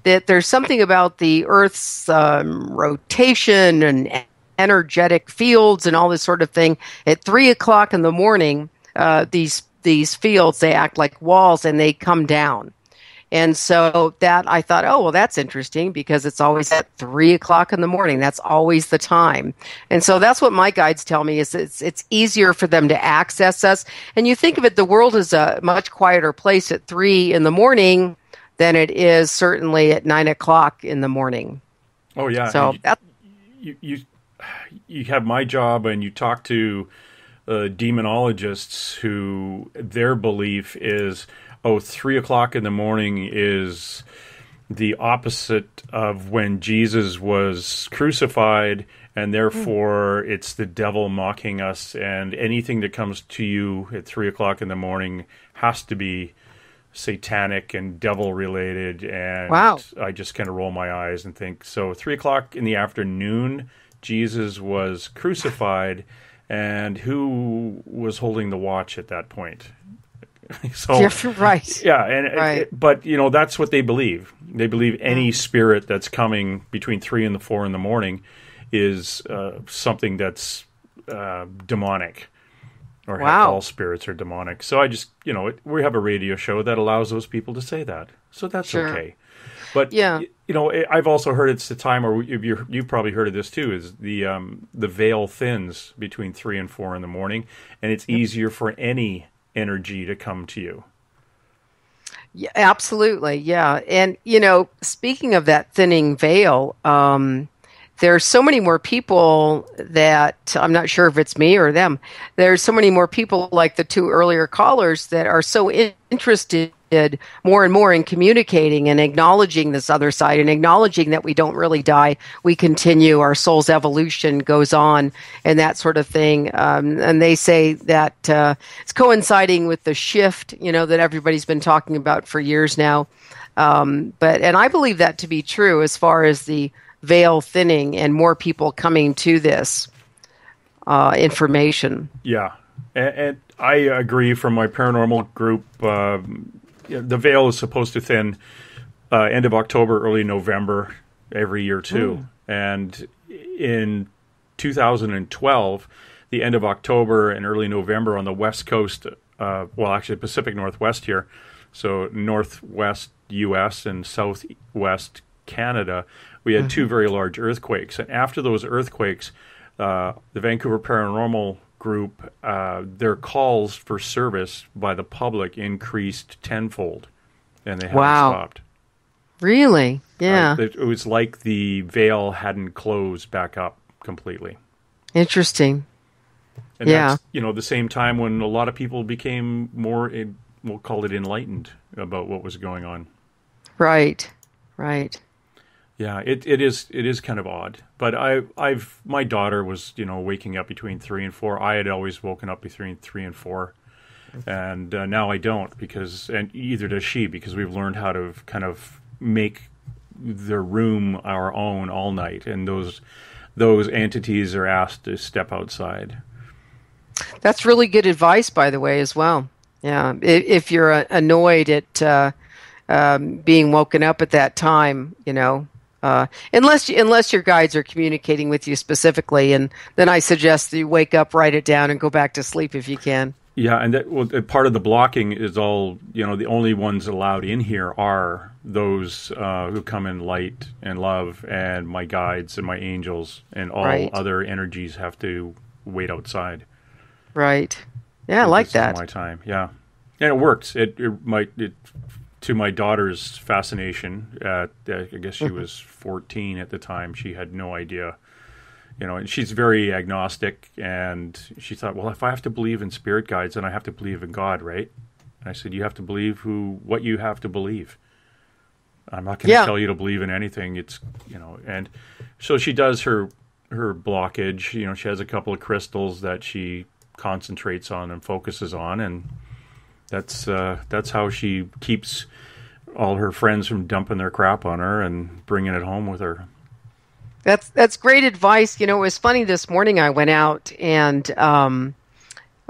that there's something about the Earth's rotation and energetic fields and all this sort of thing. At 3:00 in the morning, these fields, they act like walls and they come down. And so that I thought, oh, well, that's interesting because it's always at 3:00 in the morning. That's always the time. And so that's what my guides tell me is it's easier for them to access us. And you think of it, the world is a much quieter place at 3 in the morning than it is certainly at 9:00 in the morning. Oh, yeah. So you have my job and you talk to demonologists who their belief is, 3:00 in the morning is the opposite of when Jesus was crucified, and therefore it's the devil mocking us, and anything that comes to you at 3:00 in the morning has to be satanic and devil related. And wow. I just kind of roll my eyes and think, so 3:00 in the afternoon, Jesus was crucified, and who was holding the watch at that point? So, yeah, right. Yeah, and right. But that's what they believe. They believe any spirit that's coming between 3 and 4 in the morning is something that's demonic, or wow. all spirits are demonic. So I just, we have a radio show that allows those people to say that, so that's sure. okay. But yeah. I've also heard it's the time, or you've probably heard of this too, is the veil thins between 3 and 4 in the morning, and it's easier for any energy to come to you. Yeah, absolutely. Yeah. And, speaking of that thinning veil, there's so many more people that I'm not sure if it's me or them. There's so many more people like the two earlier callers that are so interested more and more in communicating and acknowledging this other side and acknowledging that we don't really die. We continue. Our soul's evolution goes on and that sort of thing. And they say that it's coinciding with the shift, that everybody's been talking about for years now. And I believe that to be true as far as the veil thinning and more people coming to this information. Yeah. And I agree from my paranormal group. The veil is supposed to thin end of October, early November every year too. And in 2012, the end of October and early November on the West Coast, actually Pacific Northwest here, so Northwest U.S. and Southwest Canada, we had two very large earthquakes. And after those earthquakes, the Vancouver Paranormal Group, their calls for service by the public increased tenfold, and they haven't stopped. Really? Yeah. It was like the veil hadn't closed back up completely. Interesting. And that's, the same time when a lot of people became more, we'll call it enlightened about what was going on. Right. Yeah, it is kind of odd. But my daughter was, waking up between 3 and 4. I had always woken up between 3 and 4. And now I don't, and either does she, because we've learned how to kind of make the room our own all night. And those entities are asked to step outside. That's really good advice, by the way, as well. Yeah, if you're annoyed at being woken up at that time, unless your guides are communicating with you specifically, and then I suggest that you wake up, write it down, and go back to sleep if you can. Yeah, and part of the blocking is all, the only ones allowed in here are those who come in light and love, and my guides and my angels, and all other energies have to wait outside. Right. Yeah, I like that. My time. Yeah, and it works. It to my daughter's fascination. I guess she was 14 at the time. She had no idea. And she's very agnostic, and she thought, well, if I have to believe in spirit guides, then I have to believe in God, right? And I said, you have to believe what you have to believe. I'm not going to tell you to believe in anything. It's, and so she does her blockage. She has a couple of crystals that she concentrates on and focuses on, and that's how she keeps all her friends from dumping their crap on her and bringing it home with her. That's great advice. It was funny this morning. I went out and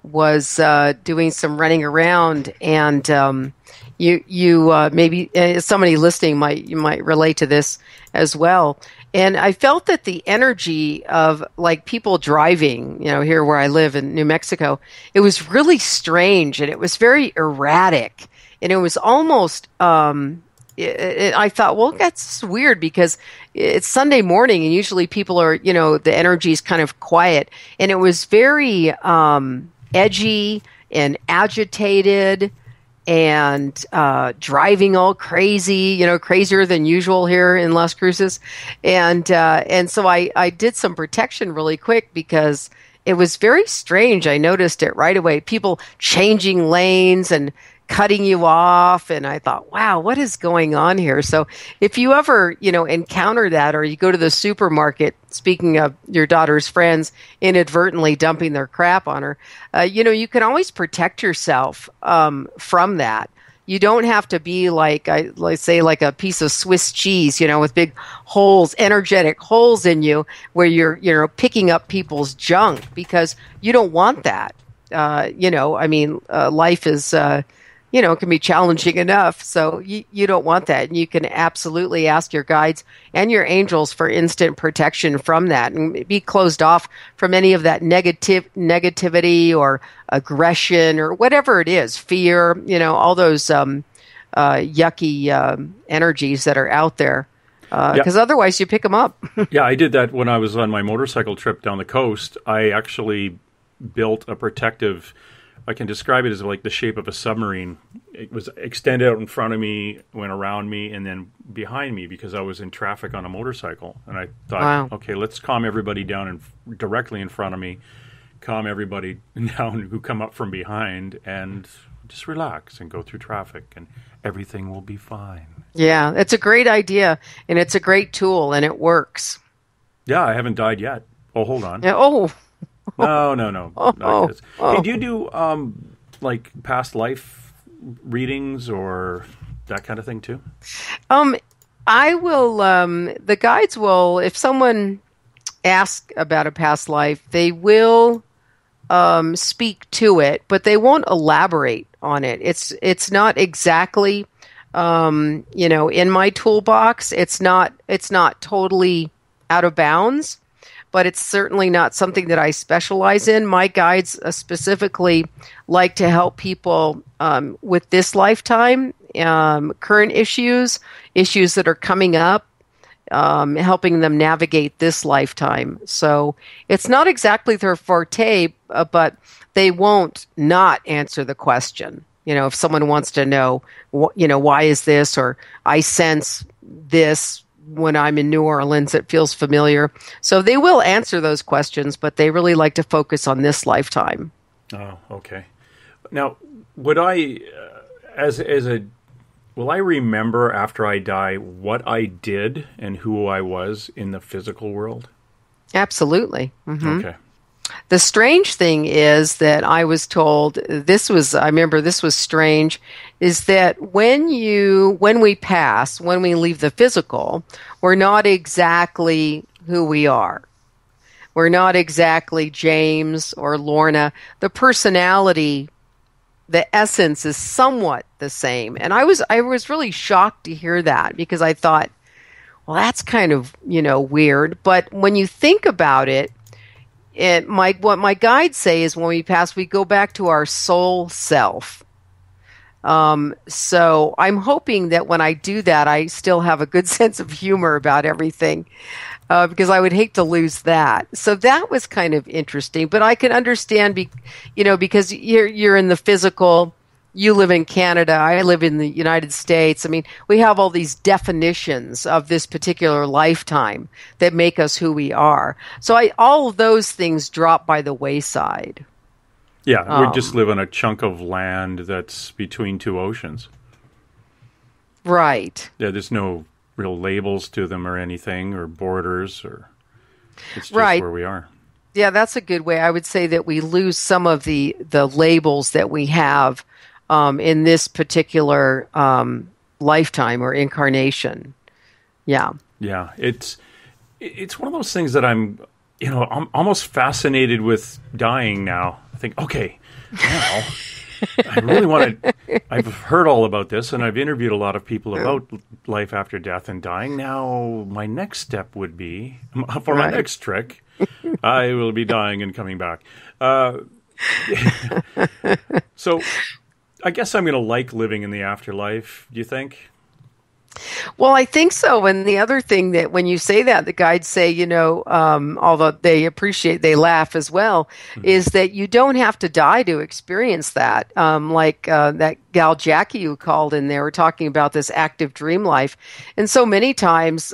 was doing some running around, and you maybe somebody listening might relate to this as well. And I felt that the energy of like people driving, here where I live in New Mexico, it was really strange, and it was very erratic, and it was almost. I thought, well, that's weird because it's Sunday morning and usually people are, the energy is kind of quiet. And it was very edgy and agitated and driving all crazy, crazier than usual here in Las Cruces. And so I did some protection really quick because it was very strange. I noticed it right away. People changing lanes and cutting you off, and I thought, wow, what is going on here? So if you ever, encounter that, or you go to the supermarket, speaking of your daughter's friends inadvertently dumping their crap on her, you can always protect yourself from that. You don't have to be like a piece of Swiss cheese, with big holes, energetic holes in you where you're picking up people's junk, because you don't want that. Life is, it can be challenging enough. So you don't want that. And you can absolutely ask your guides and your angels for instant protection from that, and be closed off from any of that negativity or aggression or whatever it is, fear, all those yucky energies that are out there. Because otherwise you pick them up. Yeah, I did that when I was on my motorcycle trip down the coast. I actually built a protective, I can describe it as like the shape of a submarine. It was extended out in front of me, went around me, and then behind me, because I was in traffic on a motorcycle. And I thought, okay, let's calm everybody down and directly in front of me, calm everybody down who come up from behind, and just relax and go through traffic, and everything will be fine. Yeah, it's a great idea, and it's a great tool, and it works. Yeah, I haven't died yet. Oh, hold on. Yeah, No. Hey, do you do like past life readings or that kind of thing too? I will. The guides will, if someone asks about a past life, they will speak to it, but they won't elaborate on it. It's not exactly in my toolbox. It's not totally out of bounds. But it's certainly not something that I specialize in. My guides specifically like to help people with this lifetime, current issues that are coming up, helping them navigate this lifetime. So it's not exactly their forte, but they won't not answer the question. If someone wants to know, why is this, or I sense, this when I'm in New Orleans. It feels familiar. So they will answer those questions, but they really like to focus on this lifetime. Oh, okay. Now, would I, will I remember after I die what I did and who I was in the physical world? Absolutely. Mm-hmm. Okay. The strange thing is that I was told, I remember this was strange, is that when we pass, when we leave the physical, we're not exactly who we are. We're not exactly James or Lorna. The personality, the essence is somewhat the same. And I was really shocked to hear that, because I thought, well, that's kind of, weird. But when you think about it, what my guides say is when we pass, we go back to our soul self. So I'm hoping that when I do that, I still have a good sense of humor about everything, because I would hate to lose that. So that was kind of interesting. But I can understand, because you're in the physical. You live in Canada. I live in the United States. I mean, we have all these definitions of this particular lifetime that make us who we are. So all of those things drop by the wayside. Yeah, we just live on a chunk of land that's between two oceans. Right. Yeah, there's no real labels to them or anything, or borders, or it's just where we are. Yeah, that's a good way. I would say that we lose some of the labels that we have in this particular lifetime or incarnation. Yeah. Yeah, it's one of those things that I'm almost fascinated with dying now. I think, okay, now I really want to. I've heard all about this, and I've interviewed a lot of people about life after death and dying. Now, my next step would be for my next trick. I will be dying and coming back. So, I guess I'm going to like living in the afterlife. Do you think? Well, I think so. And the other thing that when you say that, the guides say, although they laugh as well, is that you don't have to die to experience that. That gal Jackie who called in, they were talking about this active dream life. And so many times,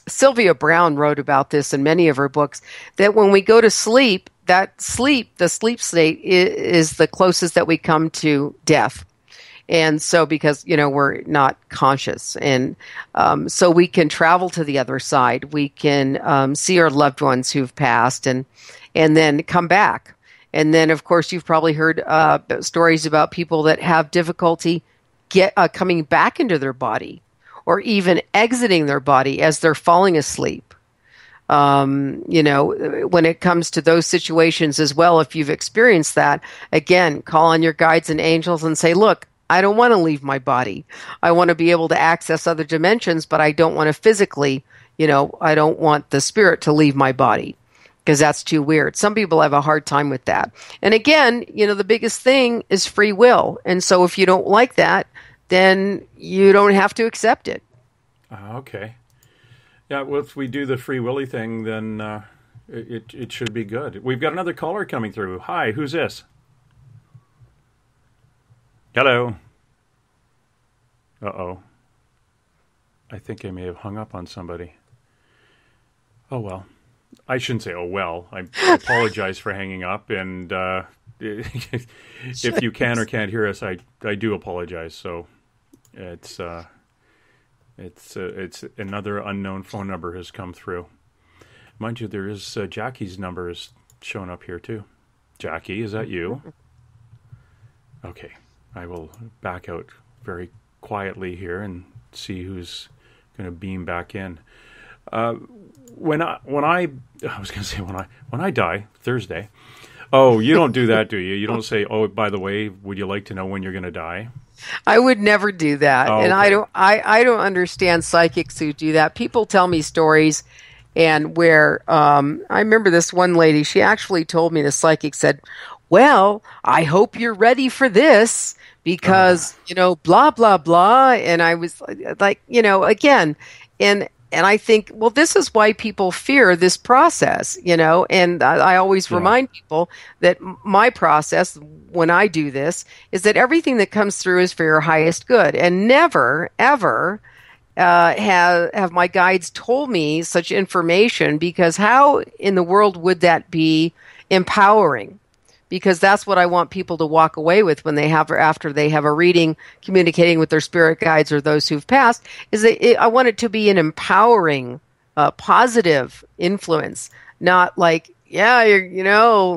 Sylvia Browne wrote about this in many of her books, that when we go to sleep, the sleep state is the closest that we come to death. And so because, we're not conscious. And so we can travel to the other side. We can see our loved ones who've passed and then come back. And then, of course, you've probably heard stories about people that have difficulty coming back into their body or even exiting their body as they're falling asleep. When it comes to those situations as well, if you've experienced that, again, call on your guides and angels and say, look, I don't want to leave my body. I want to be able to access other dimensions, but I don't want to physically, I don't want the spirit to leave my body because that's too weird. Some people have a hard time with that. And again, the biggest thing is free will. And so if you don't like that, then you don't have to accept it. Okay. Yeah, well, if we do the free willy thing, then it should be good. We've got another caller coming through. Hi, who's this? Hello. Uh-oh. I think I may have hung up on somebody. Oh, well. I shouldn't say, oh, well. I apologize for hanging up, and if you can or can't hear us, I do apologize. So it's another unknown phone number has come through. Mind you, there is Jackie's number is shown up here, too. Jackie, is that you? Okay. I will back out very quietly here and see who's going to beam back in. When I die Thursday. Oh, you don't do that, do you? You don't say, "Oh, by the way, would you like to know when you're going to die?" I would never do that, oh, and okay. I don't understand psychics who do that. People tell me stories, and where I remember this one lady. She actually told me, the psychic said, well, I hope you're ready for this because, blah, blah, blah. And I was like, again, and I think, well, this is why people fear this process, and I always remind people that my process when I do this is that everything that comes through is for your highest good and never, ever have my guides told me such information, because how in the world would that be empowering? Because that's what I want people to walk away with when they have, after they have a reading, communicating with their spirit guides or those who've passed, is I want it to be an empowering, positive influence, not like, yeah,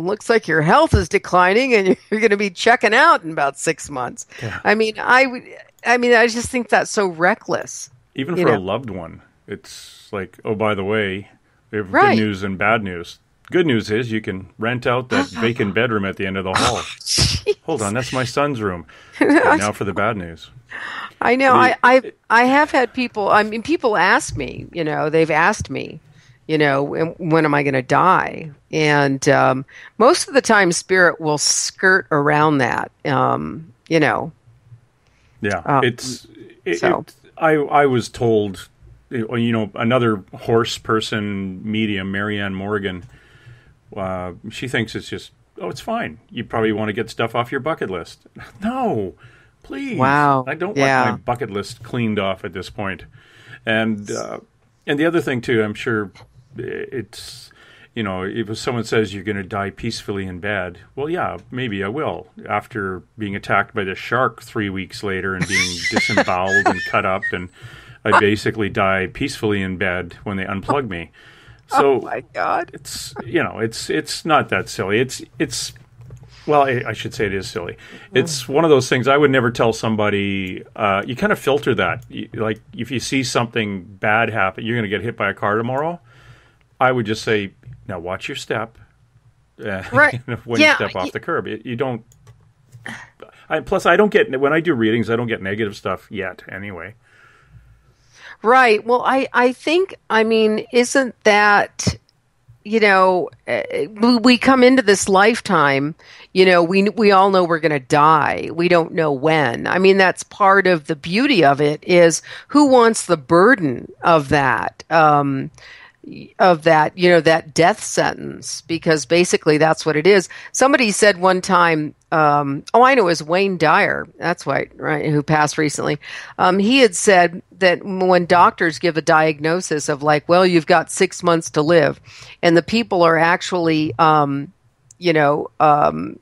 looks like your health is declining and you're going to be checking out in about 6 months. Yeah. I mean, I just think that's so reckless. Even for a loved one, it's like, oh, by the way, we have good news and bad news. Good news is you can rent out that vacant bedroom at the end of the hall. Hold on, that's my son's room. Okay, now for the bad news. I know. I have had people. I mean, people ask me. They've asked me. When am I going to die? And most of the time, spirit will skirt around that. Yeah, I was told. Another horse person medium, Marianne Morgan. She thinks it's just, it's fine. You probably want to get stuff off your bucket list. No, please. Wow. I don't want my bucket list cleaned off at this point. And the other thing too, I'm sure it's, if someone says you're going to die peacefully in bed, well, yeah, maybe I will. After being attacked by the shark 3 weeks later and being disemboweled and cut up, and I basically die peacefully in bed when they unplug me. So, oh my God! It's it's not that silly. It's I should say it is silly. It's one of those things I would never tell somebody. You kind of filter that. Like if you see something bad happen, you're going to get hit by a car tomorrow. I would just say, now watch your step. Right. When you step off the curb, you don't. Plus, I don't get, when I do readings, I don't get negative stuff yet. Anyway. Right. Well, I think, isn't that, we come into this lifetime, we all know we're going to die. We don't know when. I mean, that's part of the beauty of it, is who wants the burden of that, that death sentence, because basically that's what it is. Somebody said one time, I know it was Wayne Dyer, that's right, who passed recently. He had said that when doctors give a diagnosis of like, well, you've got 6 months to live, and the people are actually,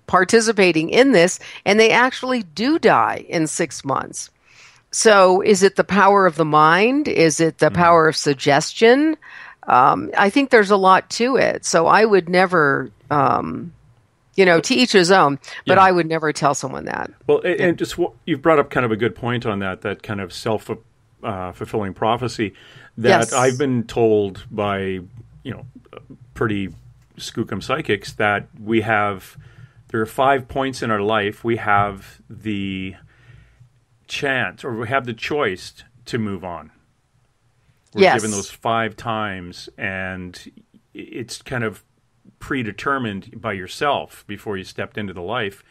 participating in this, and they actually do die in 6 months. So is it the power of the mind? Is it the power of suggestion? I think there's a lot to it. So I would never, to each his own, but I would never tell someone that. Well, and just you've brought up kind of a good point on that kind of self-fulfilling prophecy that I've been told by, pretty skookum psychics that there are 5 points in our life. We have the chance, or we have the choice to move on. We're given those 5 times, and it's kind of predetermined by yourself before you stepped into the life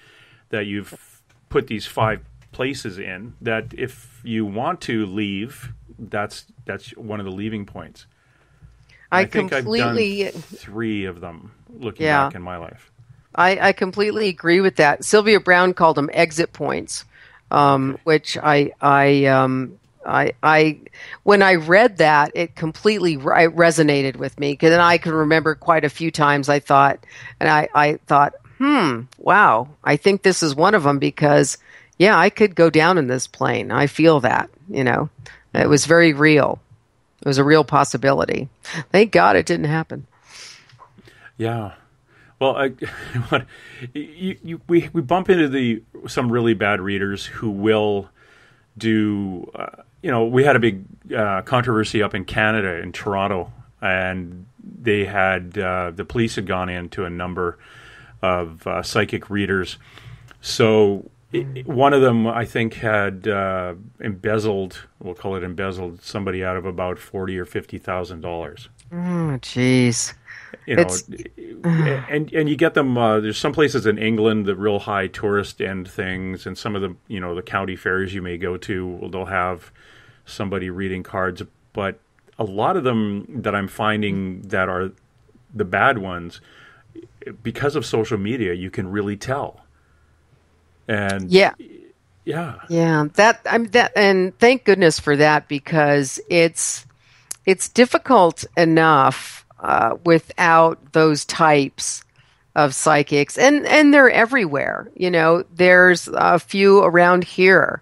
that you've put these 5 places in, that if you want to leave, that's one of the leaving points. I think I've done 3 of them looking back in my life. I completely agree with that. Sylvia Brown called them exit points, which when I read that, it completely resonated with me, because then I can remember quite a few times I thought, wow, I think this is one of them, because I could go down in this plane. I feel that, it was very real. It was a real possibility. Thank God it didn't happen. Yeah. Well, we bump into some really bad readers who will do, we had a big controversy up in Canada, in Toronto, and they had, the police had gone into a number of psychic readers. So one of them, I think, had embezzled, we'll call it embezzled, somebody out of about $40,000 or $50,000. Oh, jeez. And you get them. There's some places in England, the real high tourist end things, and some of the the county fairs you may go to, they'll have somebody reading cards. But a lot of them that I'm finding that are the bad ones, because of social media, you can really tell. And Yeah. Yeah, and thank goodness for that, because it's difficult enough without those types of psychics, and they're everywhere. There's a few around here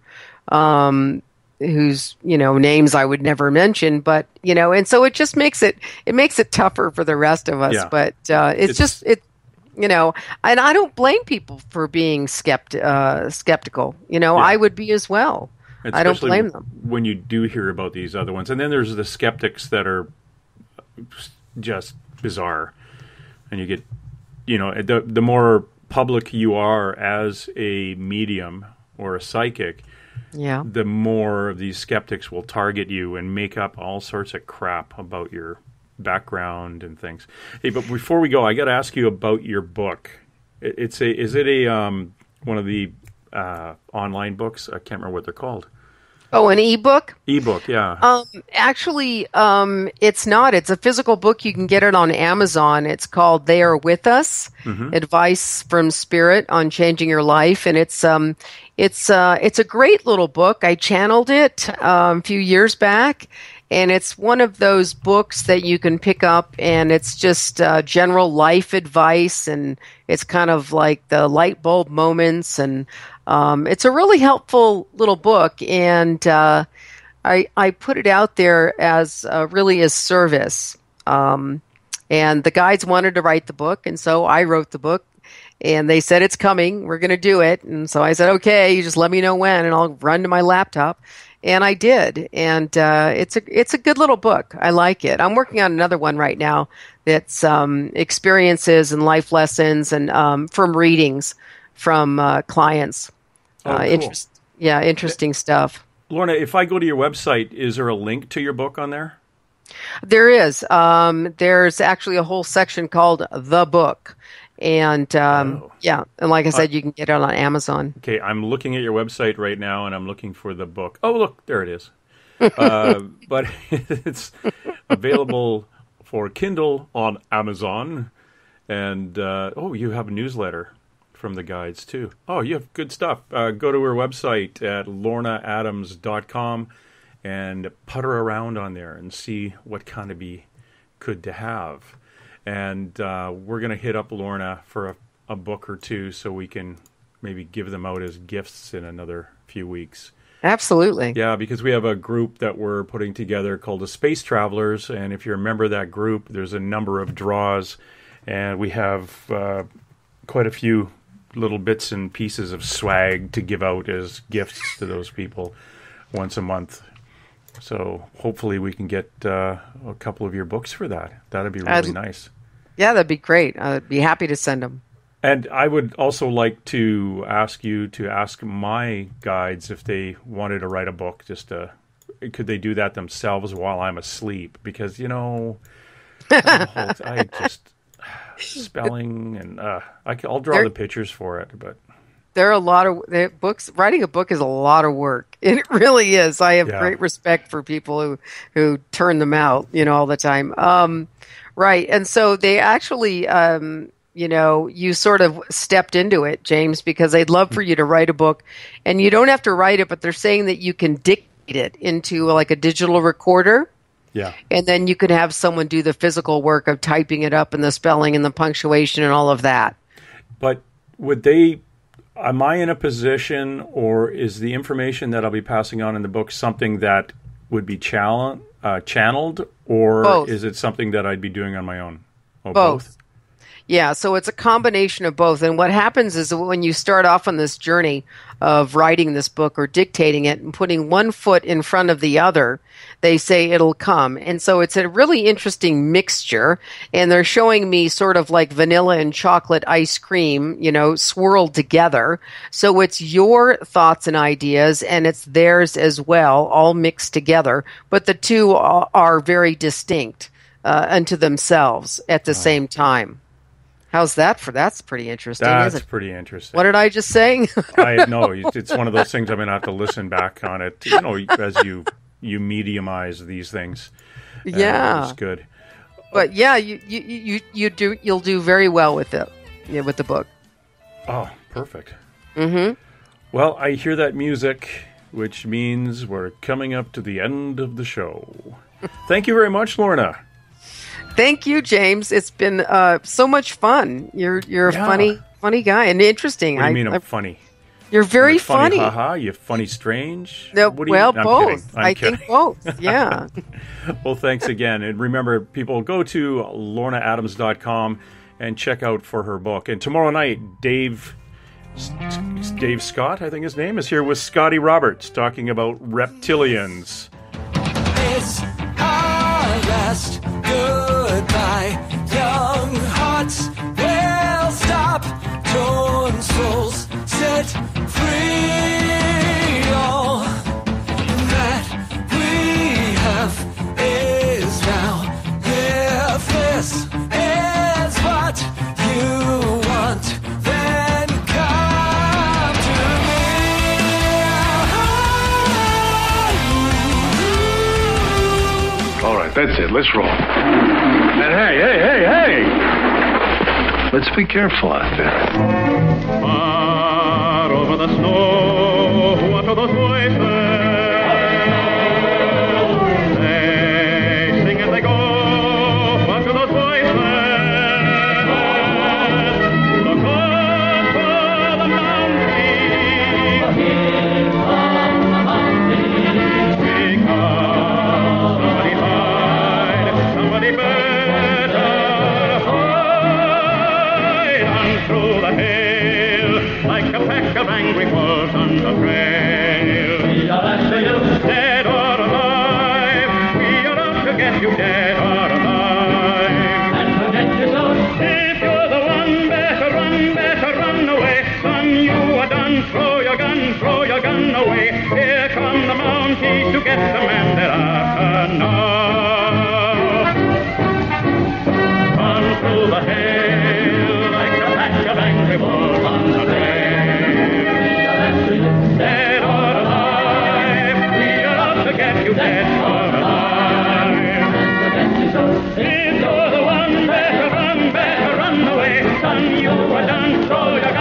whose names I would never mention, but and so it just makes it tougher for the rest of us. Yeah. But and I don't blame people for being skeptical. I would be as well. I don't blame them. When you do hear about these other ones. And then there's the skeptics that are just bizarre. And you get, the more public you are as a medium or a psychic, the more of these skeptics will target you and make up all sorts of crap about your background and things. Hey, but before we go, I got to ask you about your book. Is it one of the online books? I can't remember what they're called. Oh, an ebook? Ebook, yeah. Actually, it's not. It's a physical book. You can get it on Amazon. It's called They Are With Us: Advice from Spirit on Changing Your Life, and it's a great little book. I channeled it a few years back. And it's one of those books that you can pick up, and it's just general life advice, and it's kind of like the light bulb moments, and it's a really helpful little book, and I put it out there as really as service. And the guides wanted to write the book, and so I wrote the book, and they said, it's coming, we're going to do it. And so I said, okay, you just let me know when, and I'll run to my laptop. And I did, and it's a good little book. I like it. I'm working on another one right now that's experiences and life lessons and from readings from clients. Cool. Interesting stuff. Lorna, if I go to your website, is there a link to your book on there? There is. There's actually a whole section called The Book. And and like I said, you can get it on Amazon. Okay, I'm looking at your website right now, and I'm looking for the book. Oh, look, there it is. But it's available for Kindle on Amazon. And, you have a newsletter from the guides, too. Oh, you have good stuff. Go to her website at lornaadams.com and putter around on there and see what kind of be good to have. And we're going to hit up Lorna for a book or two so we can maybe give them out as gifts in another few weeks. Absolutely. Yeah, because we have a group that we're putting together called the Space Travelers. And if you remember that group, there's a number of draws. And we have quite a few little bits and pieces of swag to give out as gifts to those people once a month. So hopefully we can get a couple of your books for that. That'd be really nice. Yeah, that'd be great. I'd be happy to send them. And I would also like to ask you to ask my guides if they wanted to write a book. Could they do that themselves while I'm asleep? Because, I just spelling and I'll draw the pictures for it, but. There are a lot of books. Writing a book is a lot of work. It really is. I have great respect for people who turn them out, all the time. Right. And so they actually, you sort of stepped into it, James, because they'd love for you to write a book, and you don't have to write it, but they're saying that you can dictate it into like a digital recorder. Yeah. And then you could have someone do the physical work of typing it up and the spelling and the punctuation and all of that. But am I in a position, or is the information that I'll be passing on in the book something that would be channeled, or both. Is it something that I'd be doing on my own? Oh, both. Yeah, so it's a combination of both. And what happens is that when you start off on this journey of writing this book or dictating it and putting one foot in front of the other, they say it'll come. And so it's a really interesting mixture. And they're showing me sort of like vanilla and chocolate ice cream, swirled together. So it's your thoughts and ideas, and it's theirs as well, all mixed together. But the two are very distinct unto themselves at the same time. How's that that's pretty interesting, isn't it? That's pretty interesting. What did I just say? I know. It's one of those things I'm going to have to listen back on it, as you mediumize these things. Yeah. It's good. But yeah, you'll do very well with it, with the book. Oh, perfect. Mm-hmm. Well, I hear that music, which means we're coming up to the end of the show. Thank you very much, Lorna. Thank you, James. It's been so much fun. You're a funny guy and interesting. What do you mean I'm funny? You're very like funny. funny. Haha, you funny strange? No, What do well, I'm both. kidding. I think both, yeah. Well, thanks again. And remember, people, go to lornaadams.com and check out for her book. And tomorrow night, Dave Scott, I think his name, is here with Scotty Roberts talking about reptilians. It's our last goodbye. Young hearts will stop. Torn souls set free. All that we have is now. If this is what you want, then come to me. All right, that's it. Let's roll. And hey! Let's be careful out there. Far over the snow, what are those voices? They sing and they go. What are those voices? Look up for the mountain. Because somebody hide, somebody better hide on through the hill, like a pack of angry wolves on the trail. Dead or alive, we are out to get you, dead or alive. And forget yourself. If you're the one, better run away. Son, you are done, throw your gun away. Here come the Mounties to get the man they're after now. On through the hill, like a pack of angry wolves on the trail. Dead or alive, we are out to get you, dead or alive. If you're the one, better run away. Son, you are done, throw your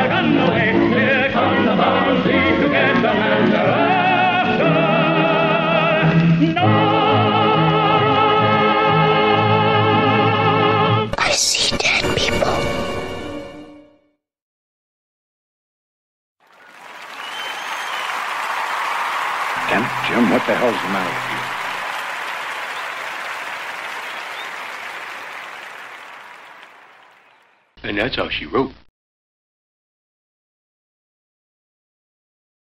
gun away. Here come the Mounties to get the man they're after. No! I see dead people. Jim, what the hell's the matter with you? And that's all she wrote.